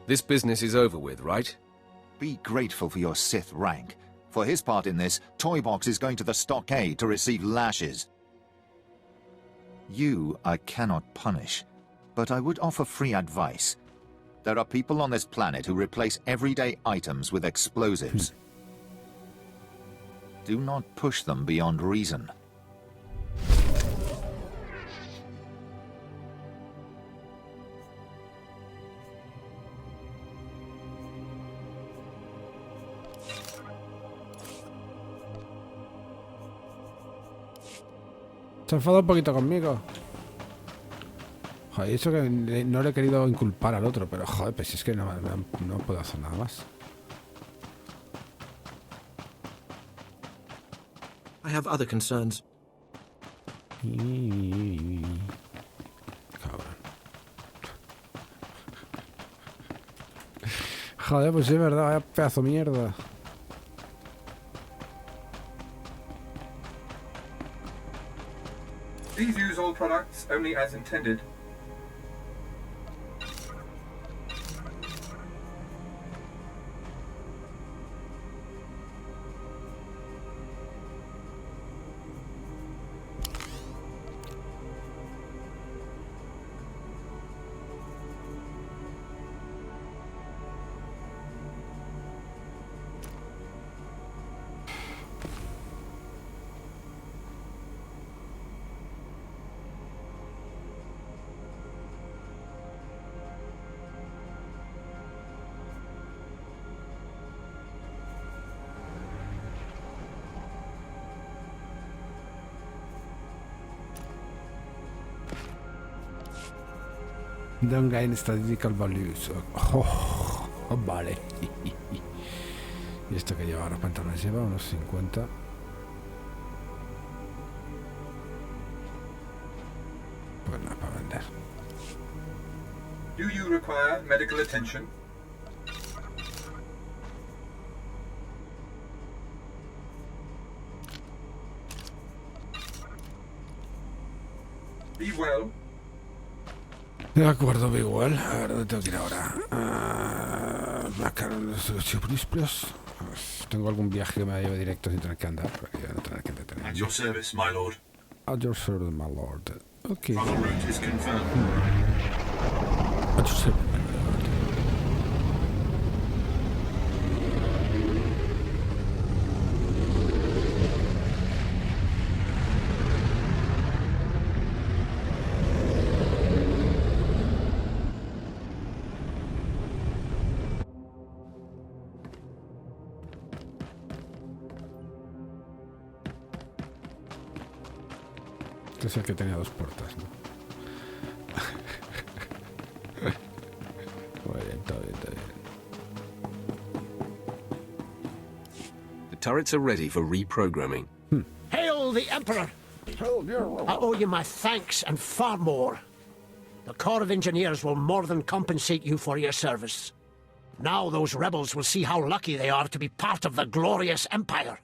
Speaker 2: This business is over with, right?
Speaker 4: Be grateful for your Sith rank. For his part in this, Toybox is going to the stockade to receive lashes. You I cannot punish, but I would offer free advice. There are people on this planet who replace everyday items with explosives. Do not push them beyond reason.
Speaker 1: Se enfada un poquito conmigo. Joder, eso que no le he querido inculpar al otro, pero joder, pues es que no puedo hacer nada más.
Speaker 11: I have other concerns.
Speaker 1: Cabrón. Joder, pues sí es verdad, vaya pedazo de mierda.
Speaker 12: Please use all products only as intended.
Speaker 1: Don't gain statistical values. Oh, vale. ¿Y esto que lleva ahora? ¿Cuánto nos lleva? Unos 50. Pues nada, para vender.
Speaker 12: Do you require medical attention? Be well.
Speaker 1: De acuerdo, igual. A ver, ¿dónde tengo que ir ahora? Macarones, plus. Tengo algún viaje que me lleve directo sin tener que andar, porque ya no tener que detener.
Speaker 9: At your service, my lord.
Speaker 1: At your service, my lord. Okay.
Speaker 9: Travel route is confirmed.
Speaker 1: At your service, my lord. Este es el que tenía 2 puertas, ¿no? Muy bien, está bien, está bien.
Speaker 2: The turrets are ready for reprogramming.
Speaker 6: Hail the Emperor! I owe you my thanks and far more. The Corps of Engineers will more than compensate you for your service. Now those rebels will see how lucky they are to be part of the glorious Empire.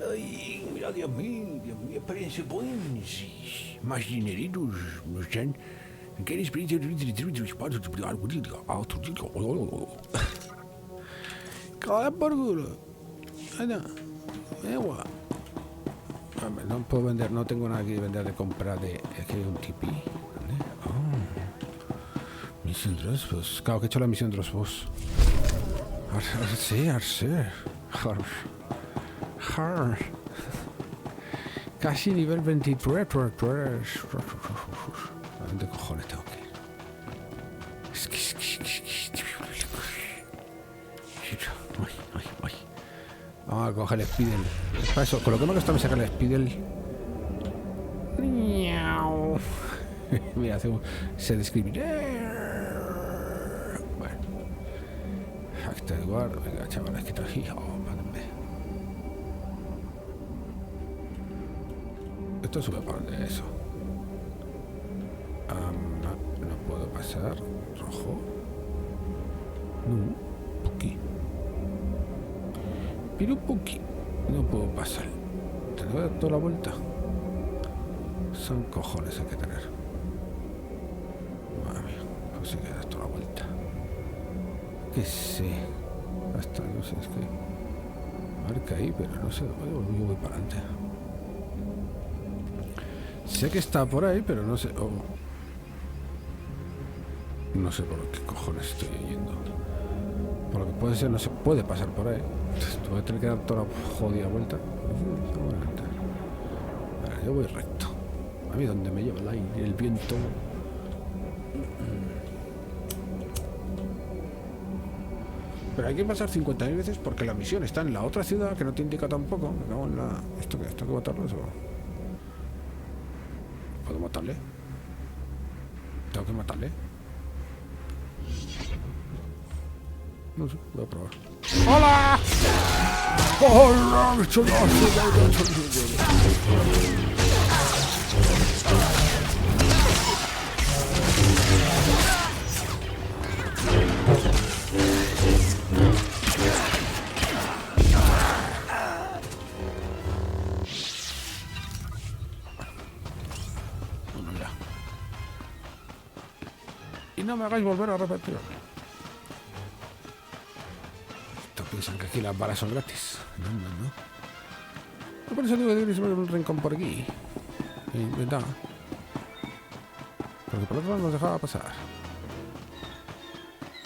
Speaker 1: Ay, mira, Dios mío, experiencia buenos. Más dineritos, no sé. ¿Qué experiencia? Cada por culo. No puedo vender, no tengo nada que vender de compra de. Aquí hay un tipi. ¿Vale? Oh. Misión de los boss. Claro que he hecho la misión de los boss. Arse. Casi nivel 23. ¿Dónde cojones tengo que ir? Ay. Vamos a coger el Spidel. Para eso, con lo que me costó sacar el Spidel. Mira, se describe. Bueno. Acta de guarda. Venga, chavales, que traje. Esto sube para donde eso. No puedo pasar. Rojo. No. Puki. Pero Puki. No puedo pasar. ¿Te voy a dar toda la vuelta? Son cojones hay que tener. Madre mía. Pues sí que das toda la vuelta. Que sé. Hasta no sé, es que. Marca ahí, pero no sé. Yo voy para adelante. Sé que está por ahí, pero no sé. No sé por qué cojones estoy yendo. Por lo que puede ser, no se puede pasar por ahí. Entonces, voy a tener que dar toda la jodida vuelta. Vale, yo voy recto. A mí donde me lleva el aire, el viento. Pero hay que pasar 50.000 veces porque la misión está en la otra ciudad que no te indica tampoco. Me cago en la. ¿Esto qué? ¿Esto hay que matarlo eso? ¿Puedo matarle? ¿Tengo que matarle? No sé, voy a probar. ¡Hola! ¡Hola! Y no me hagáis volver a repetir. Esto piensan que aquí las balas son gratis. No. Por eso digo que debería haber un rincón por aquí. ¿Verdad? Porque por otro lado nos dejaba pasar.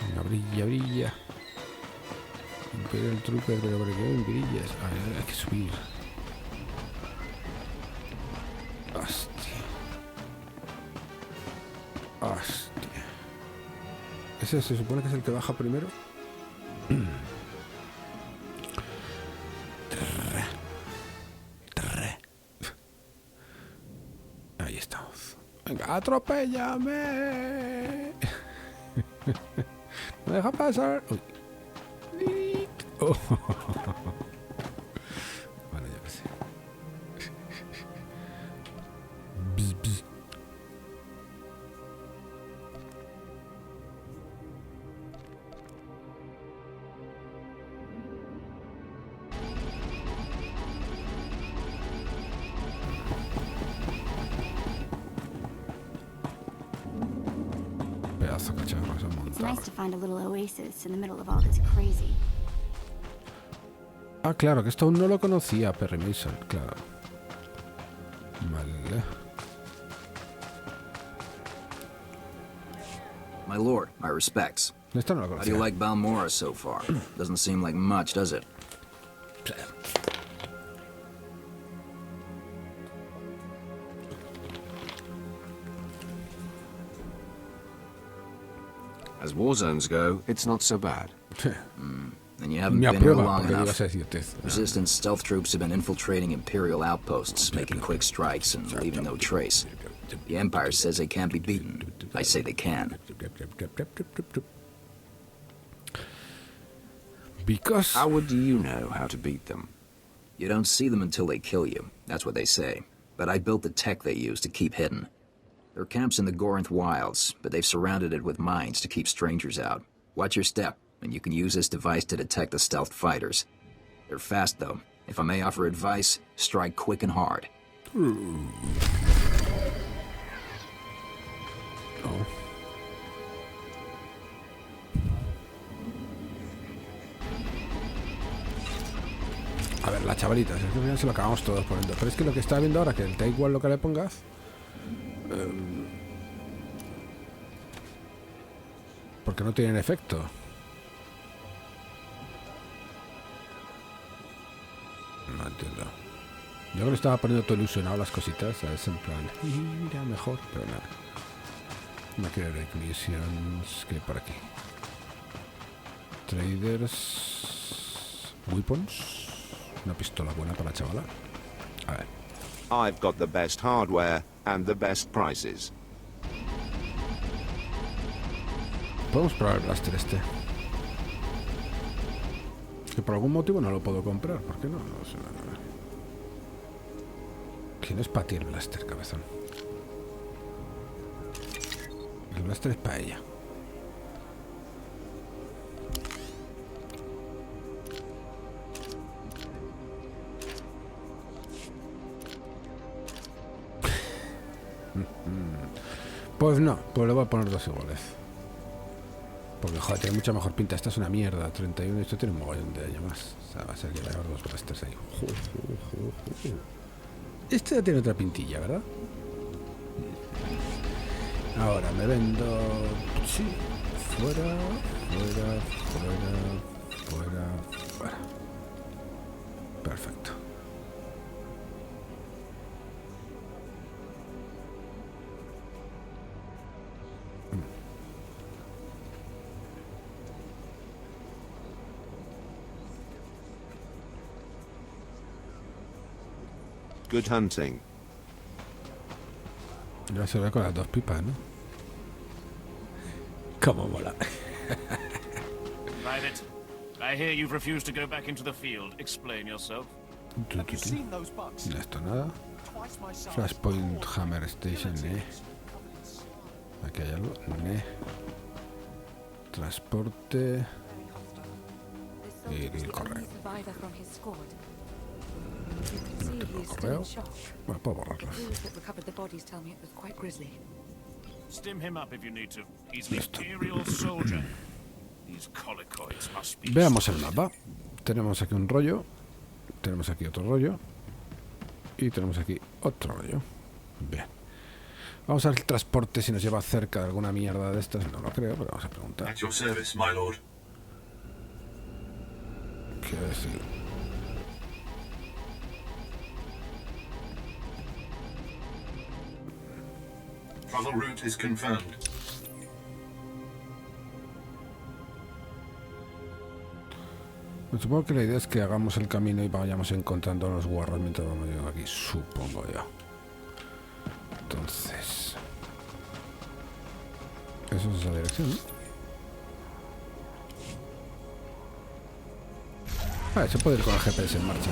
Speaker 1: Venga, brilla, brilla. Imperial Trooper, pero ¿por qué brillas? A ver, hay que subir. Hostia. Hostia. ¿Ese se supone que es el que baja primero? Ahí estamos. Venga, atropéllame. ¿Me deja pasar? Uy. Oh. Bueno, ya que sé. Bzz, bzz. Pedazo cacharro se ha montado.
Speaker 3: It's nice to find a little oasis in the middle of all this crazy.
Speaker 1: Ah, claro, que esto aún no lo conocía Perry Mason, claro. Vale.
Speaker 13: My lord, my respects.
Speaker 1: Esto no lo
Speaker 13: How do
Speaker 1: conocía.
Speaker 13: you like Balmora so far? Doesn't seem like much, does it?
Speaker 2: As war zones go, it's not so bad.
Speaker 13: And you haven't been here long enough. Resistance stealth troops have been infiltrating Imperial outposts, making quick strikes and leaving no trace. The Empire says they can't be beaten. I say they can.
Speaker 1: Because...
Speaker 2: How would you know how to beat them?
Speaker 13: You don't see them until they kill you. That's what they say. But I built the tech they use to keep hidden. There are camps in the Gorinth wilds, but they've surrounded it with mines to keep strangers out. Watch your step, and you can use this device to detect the stealth fighters. They're fast, though. If I may offer advice, strike quick and hard.
Speaker 1: Oh. A ver, la chavalita, es que al final se lo acabamos todos por dentro. Pero es que lo que está viendo ahora, que da igual lo que le pongas. Porque no tienen efecto. No entiendo. Yo que le estaba poniendo todo ilusionado las cositas, ¿sabes? En plan, mira, mejor, pero nada. No quiero recognitions que hay por aquí. Traders. Weapons. Una pistola buena para la chavala. A ver.
Speaker 14: I've got the best hardware and the best prices.
Speaker 1: Podemos probar el blaster este. Que por algún motivo no lo puedo comprar. ¿Por qué no? No sé. ¿Quién es para ti el blaster, cabezón? El blaster es para ella. Pues no, pues le voy a poner dos iguales. Porque joder, tiene mucha mejor pinta. Esta es una mierda, 31, esto tiene un mogollón de años más. O sea, va a ser que le haga dos blasters ahí. Este ya tiene otra pintilla, ¿verdad? Ahora me vendo... Sí, fuera. Perfecto.
Speaker 14: Good hunting.
Speaker 1: Ya se ve con las dos pipas, ¿no? Cómo mola.
Speaker 8: Private, I hear you've refused to go back into the field. Explain yourself.
Speaker 1: Have you seen those bugs? Esto nada. Flashpoint Hammer Station, Aquí hay algo, Transporte. Y el correo. No tengo correo. Bueno, puedo borrarlas.
Speaker 8: Stim him up if you need to. He's an Imperial soldier. These colicoids must be.
Speaker 1: Veamos el mapa. Tenemos aquí un rollo. Tenemos aquí otro rollo. Y tenemos aquí otro rollo. Bien. Vamos a ver el transporte si nos lleva cerca de alguna mierda de estas. No lo creo, pero vamos a preguntar.
Speaker 9: At your service, my lord.
Speaker 1: Quiero decir...
Speaker 9: Travel route is confirmed.
Speaker 1: Supongo que la idea es que hagamos el camino y vayamos encontrando los guarros mientras vamos llegando aquí, supongo yo. Entonces... Eso es esa dirección, ¿no? Vale, se puede ir con el GPS en marcha.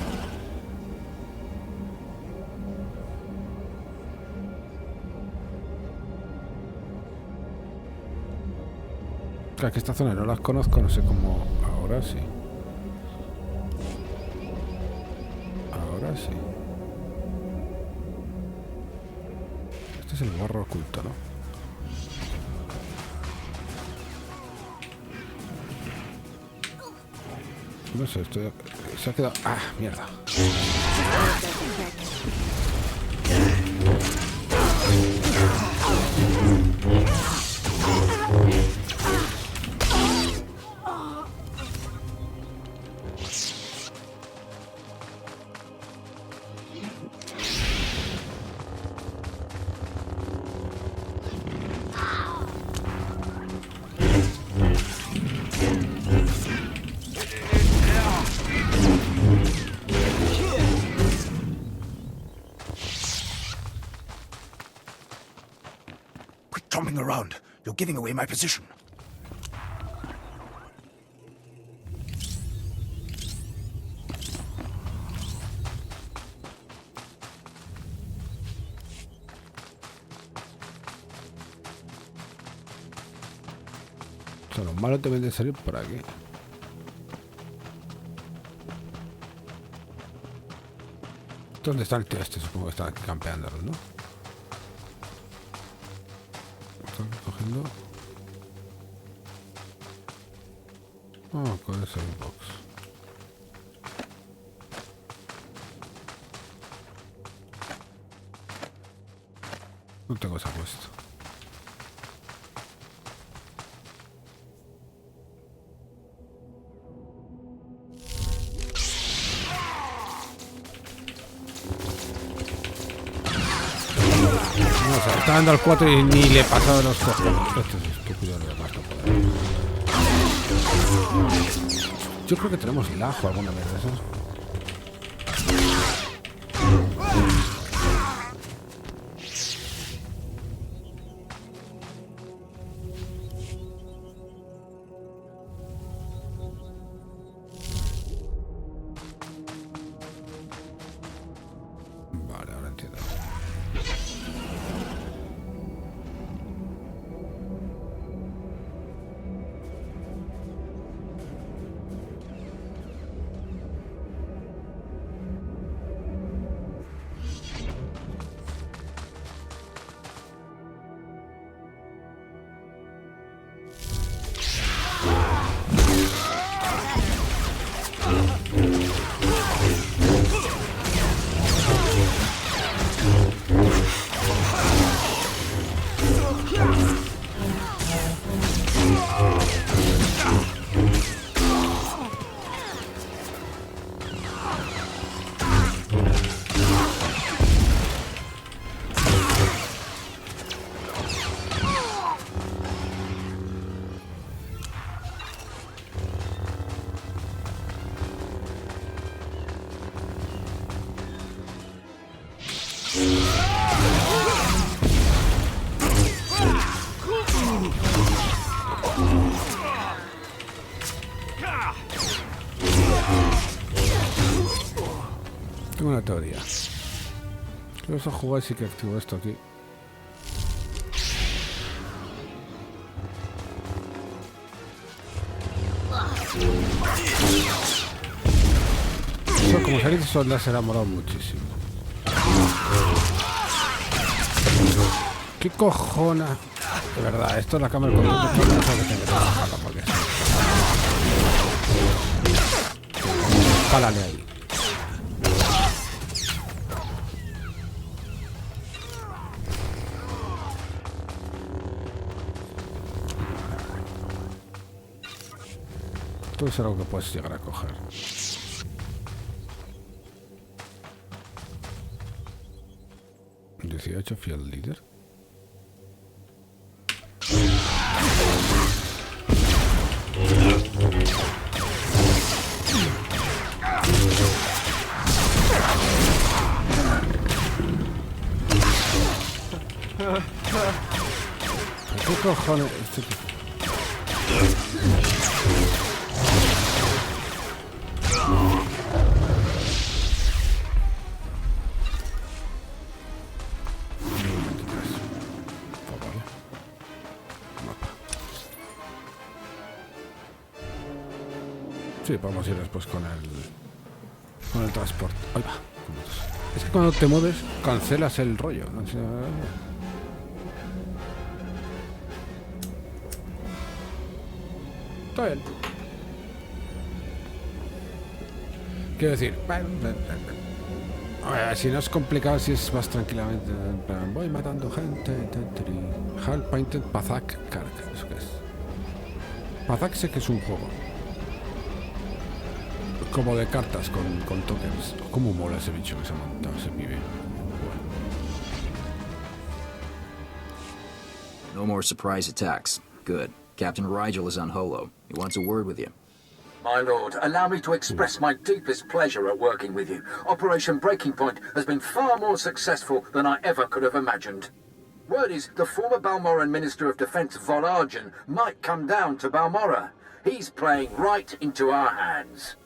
Speaker 1: Claro, que esta zona no las conozco, no sé cómo... Ahora sí. Ahora sí. Este es el guarro oculto, ¿no? No sé, esto se ha quedado... ¡Ah, mierda!
Speaker 15: Around. You're giving away my position.
Speaker 1: O sea, los malos deben de salir por aquí. ¿Dónde está el tío este? Supongo que está aquí campeándolo, ¿no? Están cogiendo... Oh, con ese box. No tengo esa puesto. No, o sea, está dando al 4 y ni le he pasado los cojones. Esto es estúpido, lo demás no puede. Yo creo que tenemos el ajo alguna vez de esos. Vale, ahora entiendo. Tengo una teoría. Vamos a jugar y sí que activo esto aquí. Eso, como salís de solda se ha enamorado muchísimo. ¿Qué cojona? De verdad, esto es la cámara con el que tengo que trabajarla porque es. Pálale ahí. Todo es algo que puedes llegar a coger. ¿18 Field Leader? ¿Qué cojones? Sí, podemos ir después con el transporte. Ahí va. Es que cuando te mueves cancelas el rollo. O sea, está bien. Quiero decir, si no es complicado, si es más tranquilamente. Voy matando gente. Hard Painted Pazak Kark. ¿Eso qué es? Pazak sé que es un juego. Como de cartas con tokens. ¿Cómo mola ese bicho que se ha montado, ese pibe? Bueno.
Speaker 13: No more surprise attacks. Good. Captain Rigel is on Holo. He wants a word with you.
Speaker 16: My lord, allow me to express my deepest pleasure at working with you. Operation Breaking Point has been far more successful than I ever could have imagined. Word is the former Balmoran Minister of Defense Volargen might come down to Balmora. He's playing right into our hands.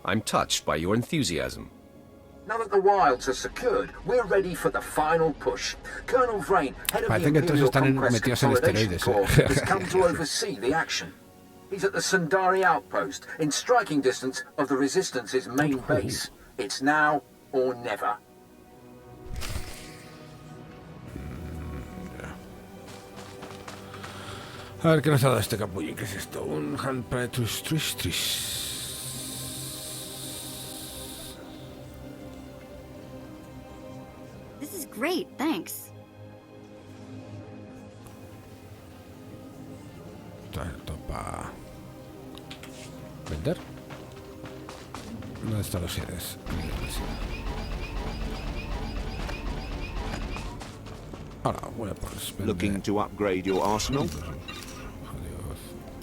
Speaker 2: I'm touched by your enthusiasm.
Speaker 16: Now that the wilds are secured, we're ready for the final push. Colonel Vrain, head of the Imperial Conquest Consolidation Corps, has come to oversee the action. He's at the Sundari outpost, in striking distance of the Resistance's main base. It's now or never.
Speaker 1: A ver qué nos ha dado este capullín. ¿Qué es esto? Un Handpretus Tris.
Speaker 3: This is great, thanks.
Speaker 1: Para vender. ¿Dónde están los seres? Ahora, bueno, pues vender.
Speaker 14: Looking to upgrade your arsenal?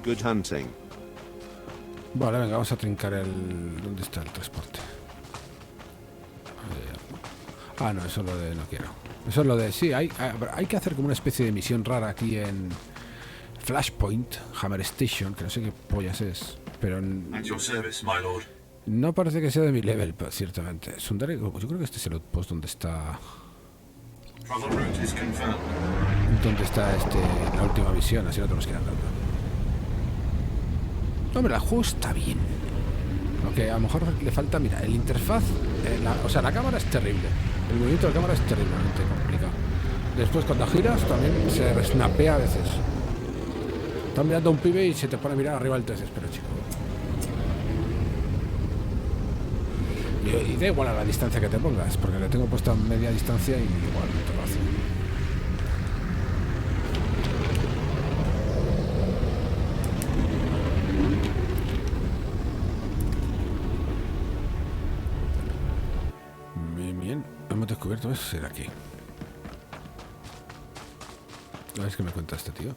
Speaker 14: Good hunting.
Speaker 1: Vale, venga, vamos a trincar el... ¿Dónde está el transporte? Ah, no, eso es lo de... No quiero. Eso es lo de... Sí, hay que hacer como una especie de misión rara aquí en Flashpoint, Hammer Station, que no sé qué pollas es, pero...
Speaker 9: At your service, my lord.
Speaker 1: No parece que sea de mi level, pero ciertamente. Sundari, yo creo que este es el outpost donde está...
Speaker 9: Travel route is confirmed.
Speaker 1: Donde está la última misión, así no tenemos que ir andando. Hombre, la juego está bien. Aunque a lo mejor le falta, mira, el interfaz, o sea, la cámara es terrible. El movimiento de la cámara es terriblemente complicado. Después cuando giras también se resnapea a veces. Estás mirando a un pibe y se te pone a mirar arriba el 3, pero chico. Y da igual a la distancia que te pongas, porque le tengo puesto a media distancia y igual no te lo hace. Bien, hemos descubierto eso, será aquí. A ver qué me cuenta este tío.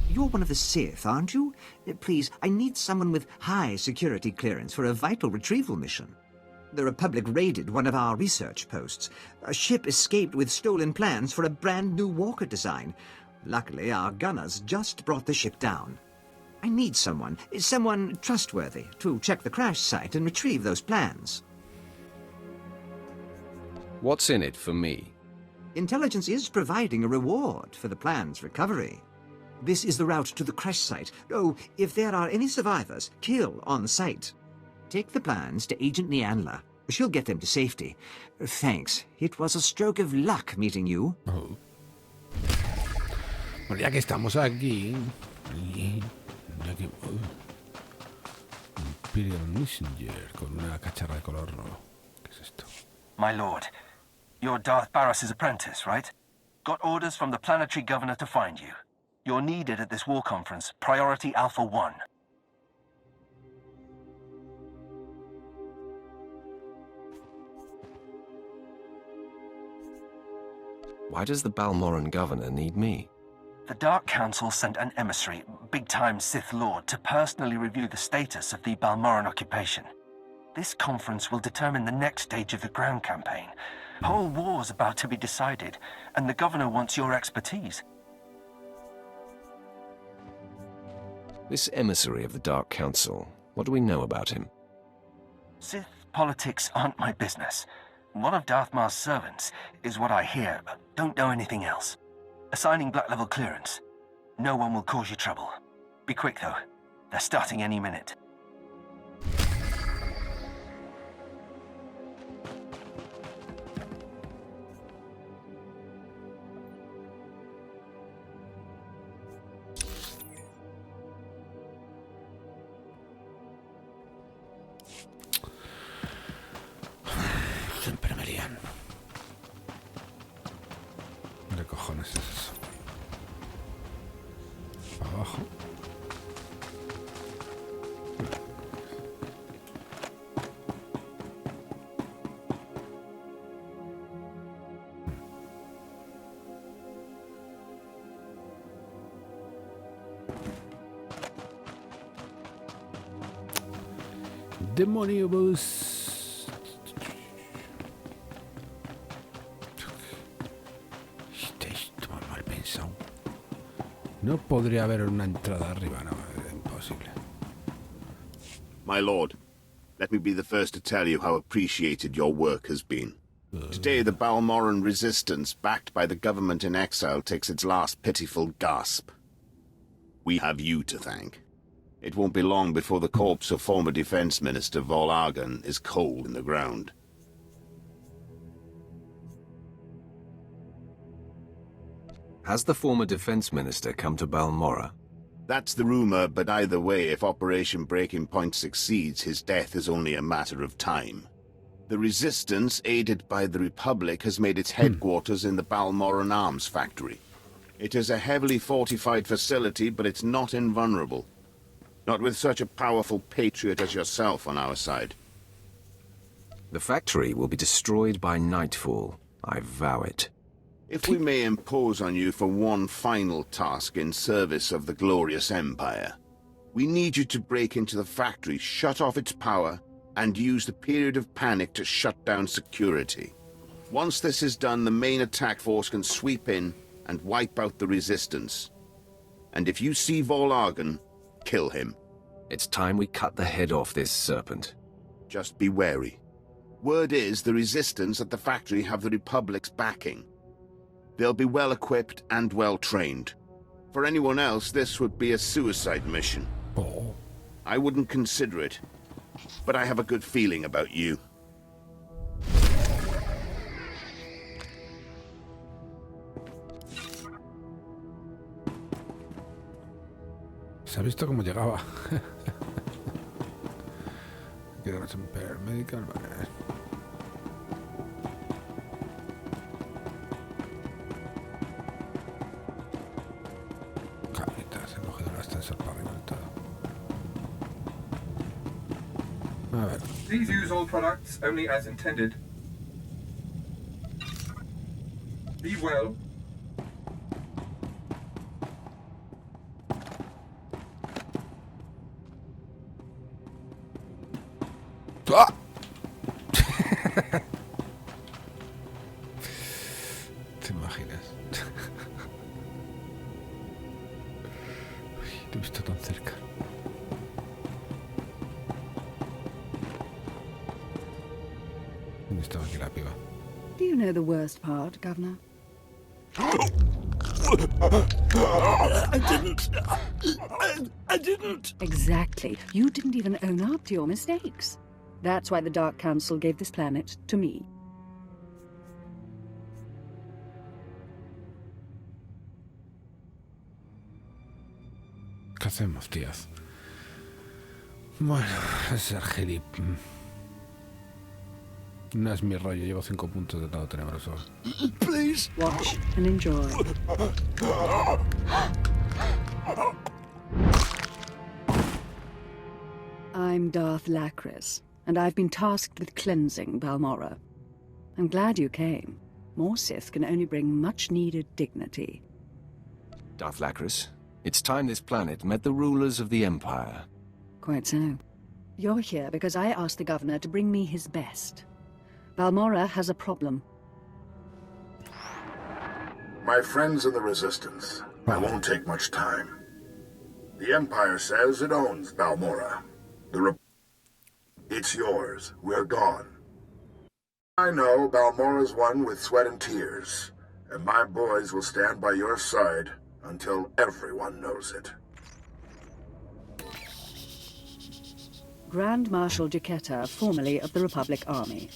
Speaker 17: You're one of the Sith, aren't you? Please, I need someone with high security clearance for a vital retrieval mission. The Republic raided one of our research posts. A ship escaped with stolen plans for a brand new walker design. Luckily, our gunners just brought the ship down. I need someone trustworthy, to check the crash site and retrieve those plans.
Speaker 2: What's in it for me?
Speaker 17: Intelligence is providing a reward for the plan's recovery. This is the route to the crash site. Oh, if there are any survivors, kill on sight. Take the plans to Agent Nianla. She'll get them to safety. Thanks. It was a stroke of luck meeting you.
Speaker 1: Oh. Bueno, ya que estamos aquí... Imperial Messenger con una cacharra de color rojo. ¿Qué es esto?
Speaker 18: My lord, you're Darth Barris's apprentice, right? Got orders from the planetary governor to find you. You're needed at this war conference, Priority Alpha 1.
Speaker 2: Why does the Balmoran governor need me?
Speaker 18: The Dark Council sent an emissary, big-time Sith Lord, to personally review the status of the Balmoran occupation. This conference will determine the next stage of the ground campaign. Whole war's about to be decided, and the governor wants your expertise.
Speaker 2: This emissary of the Dark Council, what do we know about him?
Speaker 18: Sith politics aren't my business. One of Darth Mar's servants is what I hear, but don't know anything else. Assigning Black Level clearance. No one will cause you trouble. Be quick, though. They're starting any minute.
Speaker 1: Siempre me lían. ¿Qué cojones es eso? Para abajo. Demonio bus. No podría haber una entrada arriba, no, es imposible.
Speaker 14: My lord, let me be the first to tell you how appreciated your work has been. Today the Balmoran resistance, backed by the government in exile, takes its last pitiful gasp. We have you to thank. It won't be long before the corpse of former Defense Minister Vol Argon is cold in the ground.
Speaker 2: Has the former defense minister come to Balmora?
Speaker 14: That's the rumor, but either way, if Operation Breaking Point succeeds, his death is only a matter of time. The Resistance, aided by the Republic, has made its headquarters in the Balmoran Arms Factory. It is a heavily fortified facility, but it's not invulnerable. Not with such a powerful patriot as yourself on our side.
Speaker 2: The factory will be destroyed by nightfall. I vow it.
Speaker 14: If we may impose on you for one final task in service of the glorious Empire, we need you to break into the factory, shut off its power, and use the period of panic to shut down security. Once this is done, the main attack force can sweep in and wipe out the Resistance. And if you see Vol Argon, kill him.
Speaker 2: It's time we cut the head off this serpent.
Speaker 14: Just be wary. Word is the Resistance at the factory have the Republic's backing. They'll be well-equipped and well-trained. For anyone else, this would be a suicide mission.
Speaker 1: Oh.
Speaker 14: I wouldn't consider it, but I have a good feeling about you.
Speaker 1: Se ha visto cómo llegaba. Quiero romper medical, vale.
Speaker 12: Please use all products only as intended. Be well.
Speaker 1: ¡Ah! ¿Te imaginas? Uy, te he visto tan cerca. Estaba aquí la piba.
Speaker 19: Do you know the worst part, Governor?
Speaker 15: I didn't. I didn't.
Speaker 19: Exactly. You didn't even own up to your mistakes. That's why the Dark Council gave this planet to me.
Speaker 1: ¿Qué hacemos, tías? Bueno, es Argeli. No es mi rollo, llevo 5 puntos de lado tenebroso.
Speaker 15: Please.
Speaker 19: Watch and enjoy. I'm Darth Lacris, and I've been tasked with cleansing Balmora. I'm glad you came. More Sith can only bring much-needed dignity.
Speaker 2: Darth Lacris, it's time this planet met the rulers of the Empire.
Speaker 19: Quite so. You're here because I asked the governor to bring me his best. Balmorra has a problem.
Speaker 20: My friends in the Resistance, I won't take much time. The Empire says it owns Balmorra. It's yours. We're gone. I know Balmorra's won with sweat and tears, and my boys will stand by your side until everyone knows it.
Speaker 19: Grand Marshal Jaquetta, formerly of the Republic Army.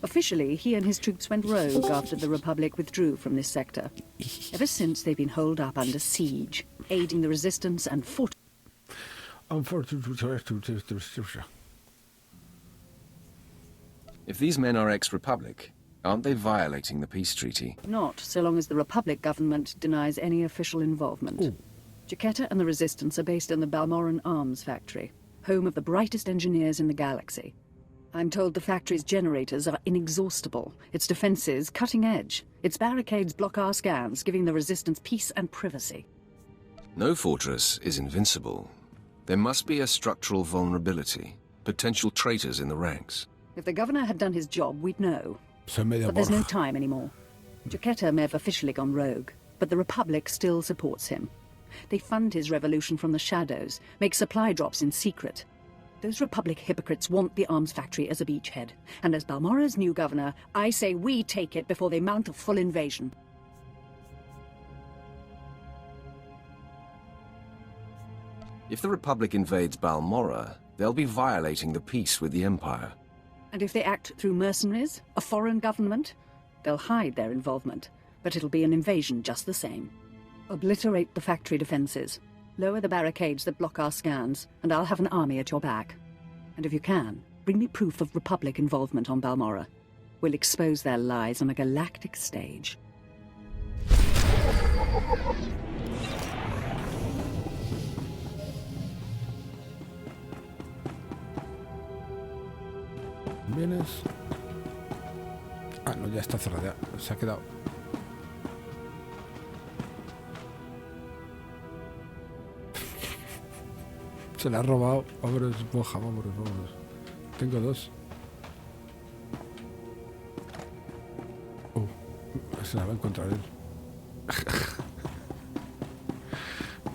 Speaker 19: Officially, he and his troops went rogue after the Republic withdrew from this sector. Ever since, they've been holed up under siege, aiding the Resistance and fought.
Speaker 2: If these men are ex-Republic, aren't they violating the peace treaty?
Speaker 19: Not so long as the Republic government denies any official involvement. Jaquetta and the Resistance are based in the Balmorran Arms Factory, home of the brightest engineers in the galaxy. I'm told the factory's generators are inexhaustible, its defenses cutting edge, its barricades block our scans, giving the Resistance peace and privacy.
Speaker 2: No fortress is invincible. There must be a structural vulnerability, potential traitors in the ranks.
Speaker 19: If the governor had done his job, we'd know. But there's no time anymore. Jaquetta may have officially gone rogue, but the Republic still supports him. They fund his revolution from the shadows, make supply drops in secret. Those Republic hypocrites want the arms factory as a beachhead. And as Balmorra's new governor, I say we take it before they mount a full invasion.
Speaker 2: If the Republic invades Balmorra, they'll be violating the peace with the Empire.
Speaker 19: And if they act through mercenaries, a foreign government, they'll hide their involvement, but it'll be an invasion just the same. Obliterate the factory defenses, lower the barricades that block our scans, and I'll have an army at your back. And if you can, bring me proof of Republic involvement on Balmorra. We'll expose their lies on a galactic stage.
Speaker 1: ¿Vienes? Ah, no, ya está cerrada. Se ha quedado. Se la ha robado. Vámonos, moja, vámonos. Tengo dos. Se la va a encontrar él.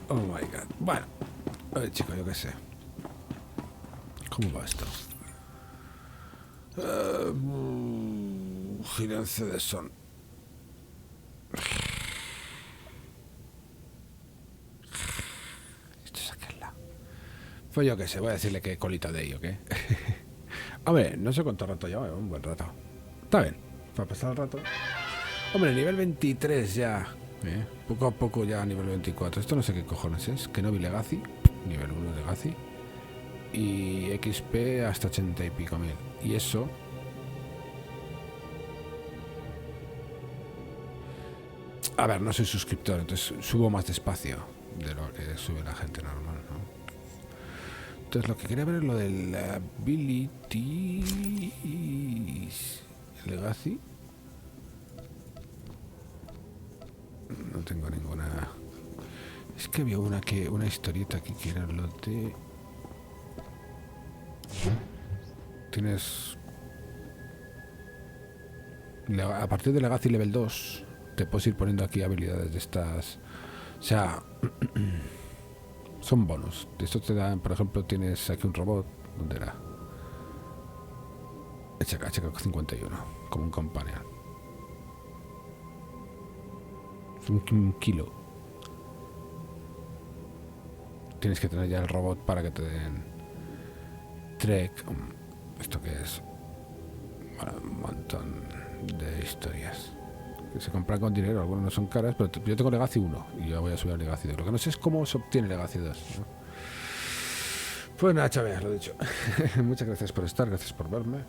Speaker 1: Oh my god. Bueno. A ver, chico, yo qué sé. ¿Cómo va esto? Gigante de son. Esto es aquella. Pues yo qué sé, voy a decirle que colita de ello, ¿qué? A ver, no sé cuánto rato lleva, un buen rato. Está bien, para pasar el rato. Hombre, nivel 23 ya. Poco a poco ya a nivel 24. Esto no sé qué cojones es. Kenobi Legacy, nivel 1 Legacy. Y XP hasta 80 y pico mil. Y eso. A ver, no soy suscriptor, entonces subo más despacio de lo que sube la gente normal, ¿no? Entonces lo que quería ver es lo del Abilities Legacy. No tengo ninguna. Es que había una historieta aquí que era lo de. Tienes. A partir de Legacy Level 2 te puedes ir poniendo aquí habilidades de estas. O sea, son bonos. De estos te dan, por ejemplo, tienes aquí un robot. ¿Dónde era? HK 51, como un companion. Es un kilo. Tienes que tener ya el robot para que te den Trek. ¿Esto qué es? Bueno, un montón de historias que se compran con dinero. Algunas no son caras, pero yo tengo Legacy 1 y yo voy a subir a Legacy 2. Lo que no sé es cómo se obtiene Legacy 2, ¿no? Pues nada, chavales, lo dicho. Muchas gracias por estar, gracias por verme,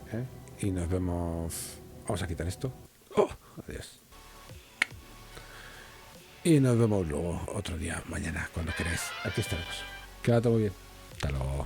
Speaker 1: y nos vemos. Vamos a quitar esto. Adiós. Y nos vemos luego otro día, mañana, cuando queráis. Aquí estaremos. Queda todo muy bien. Hasta luego.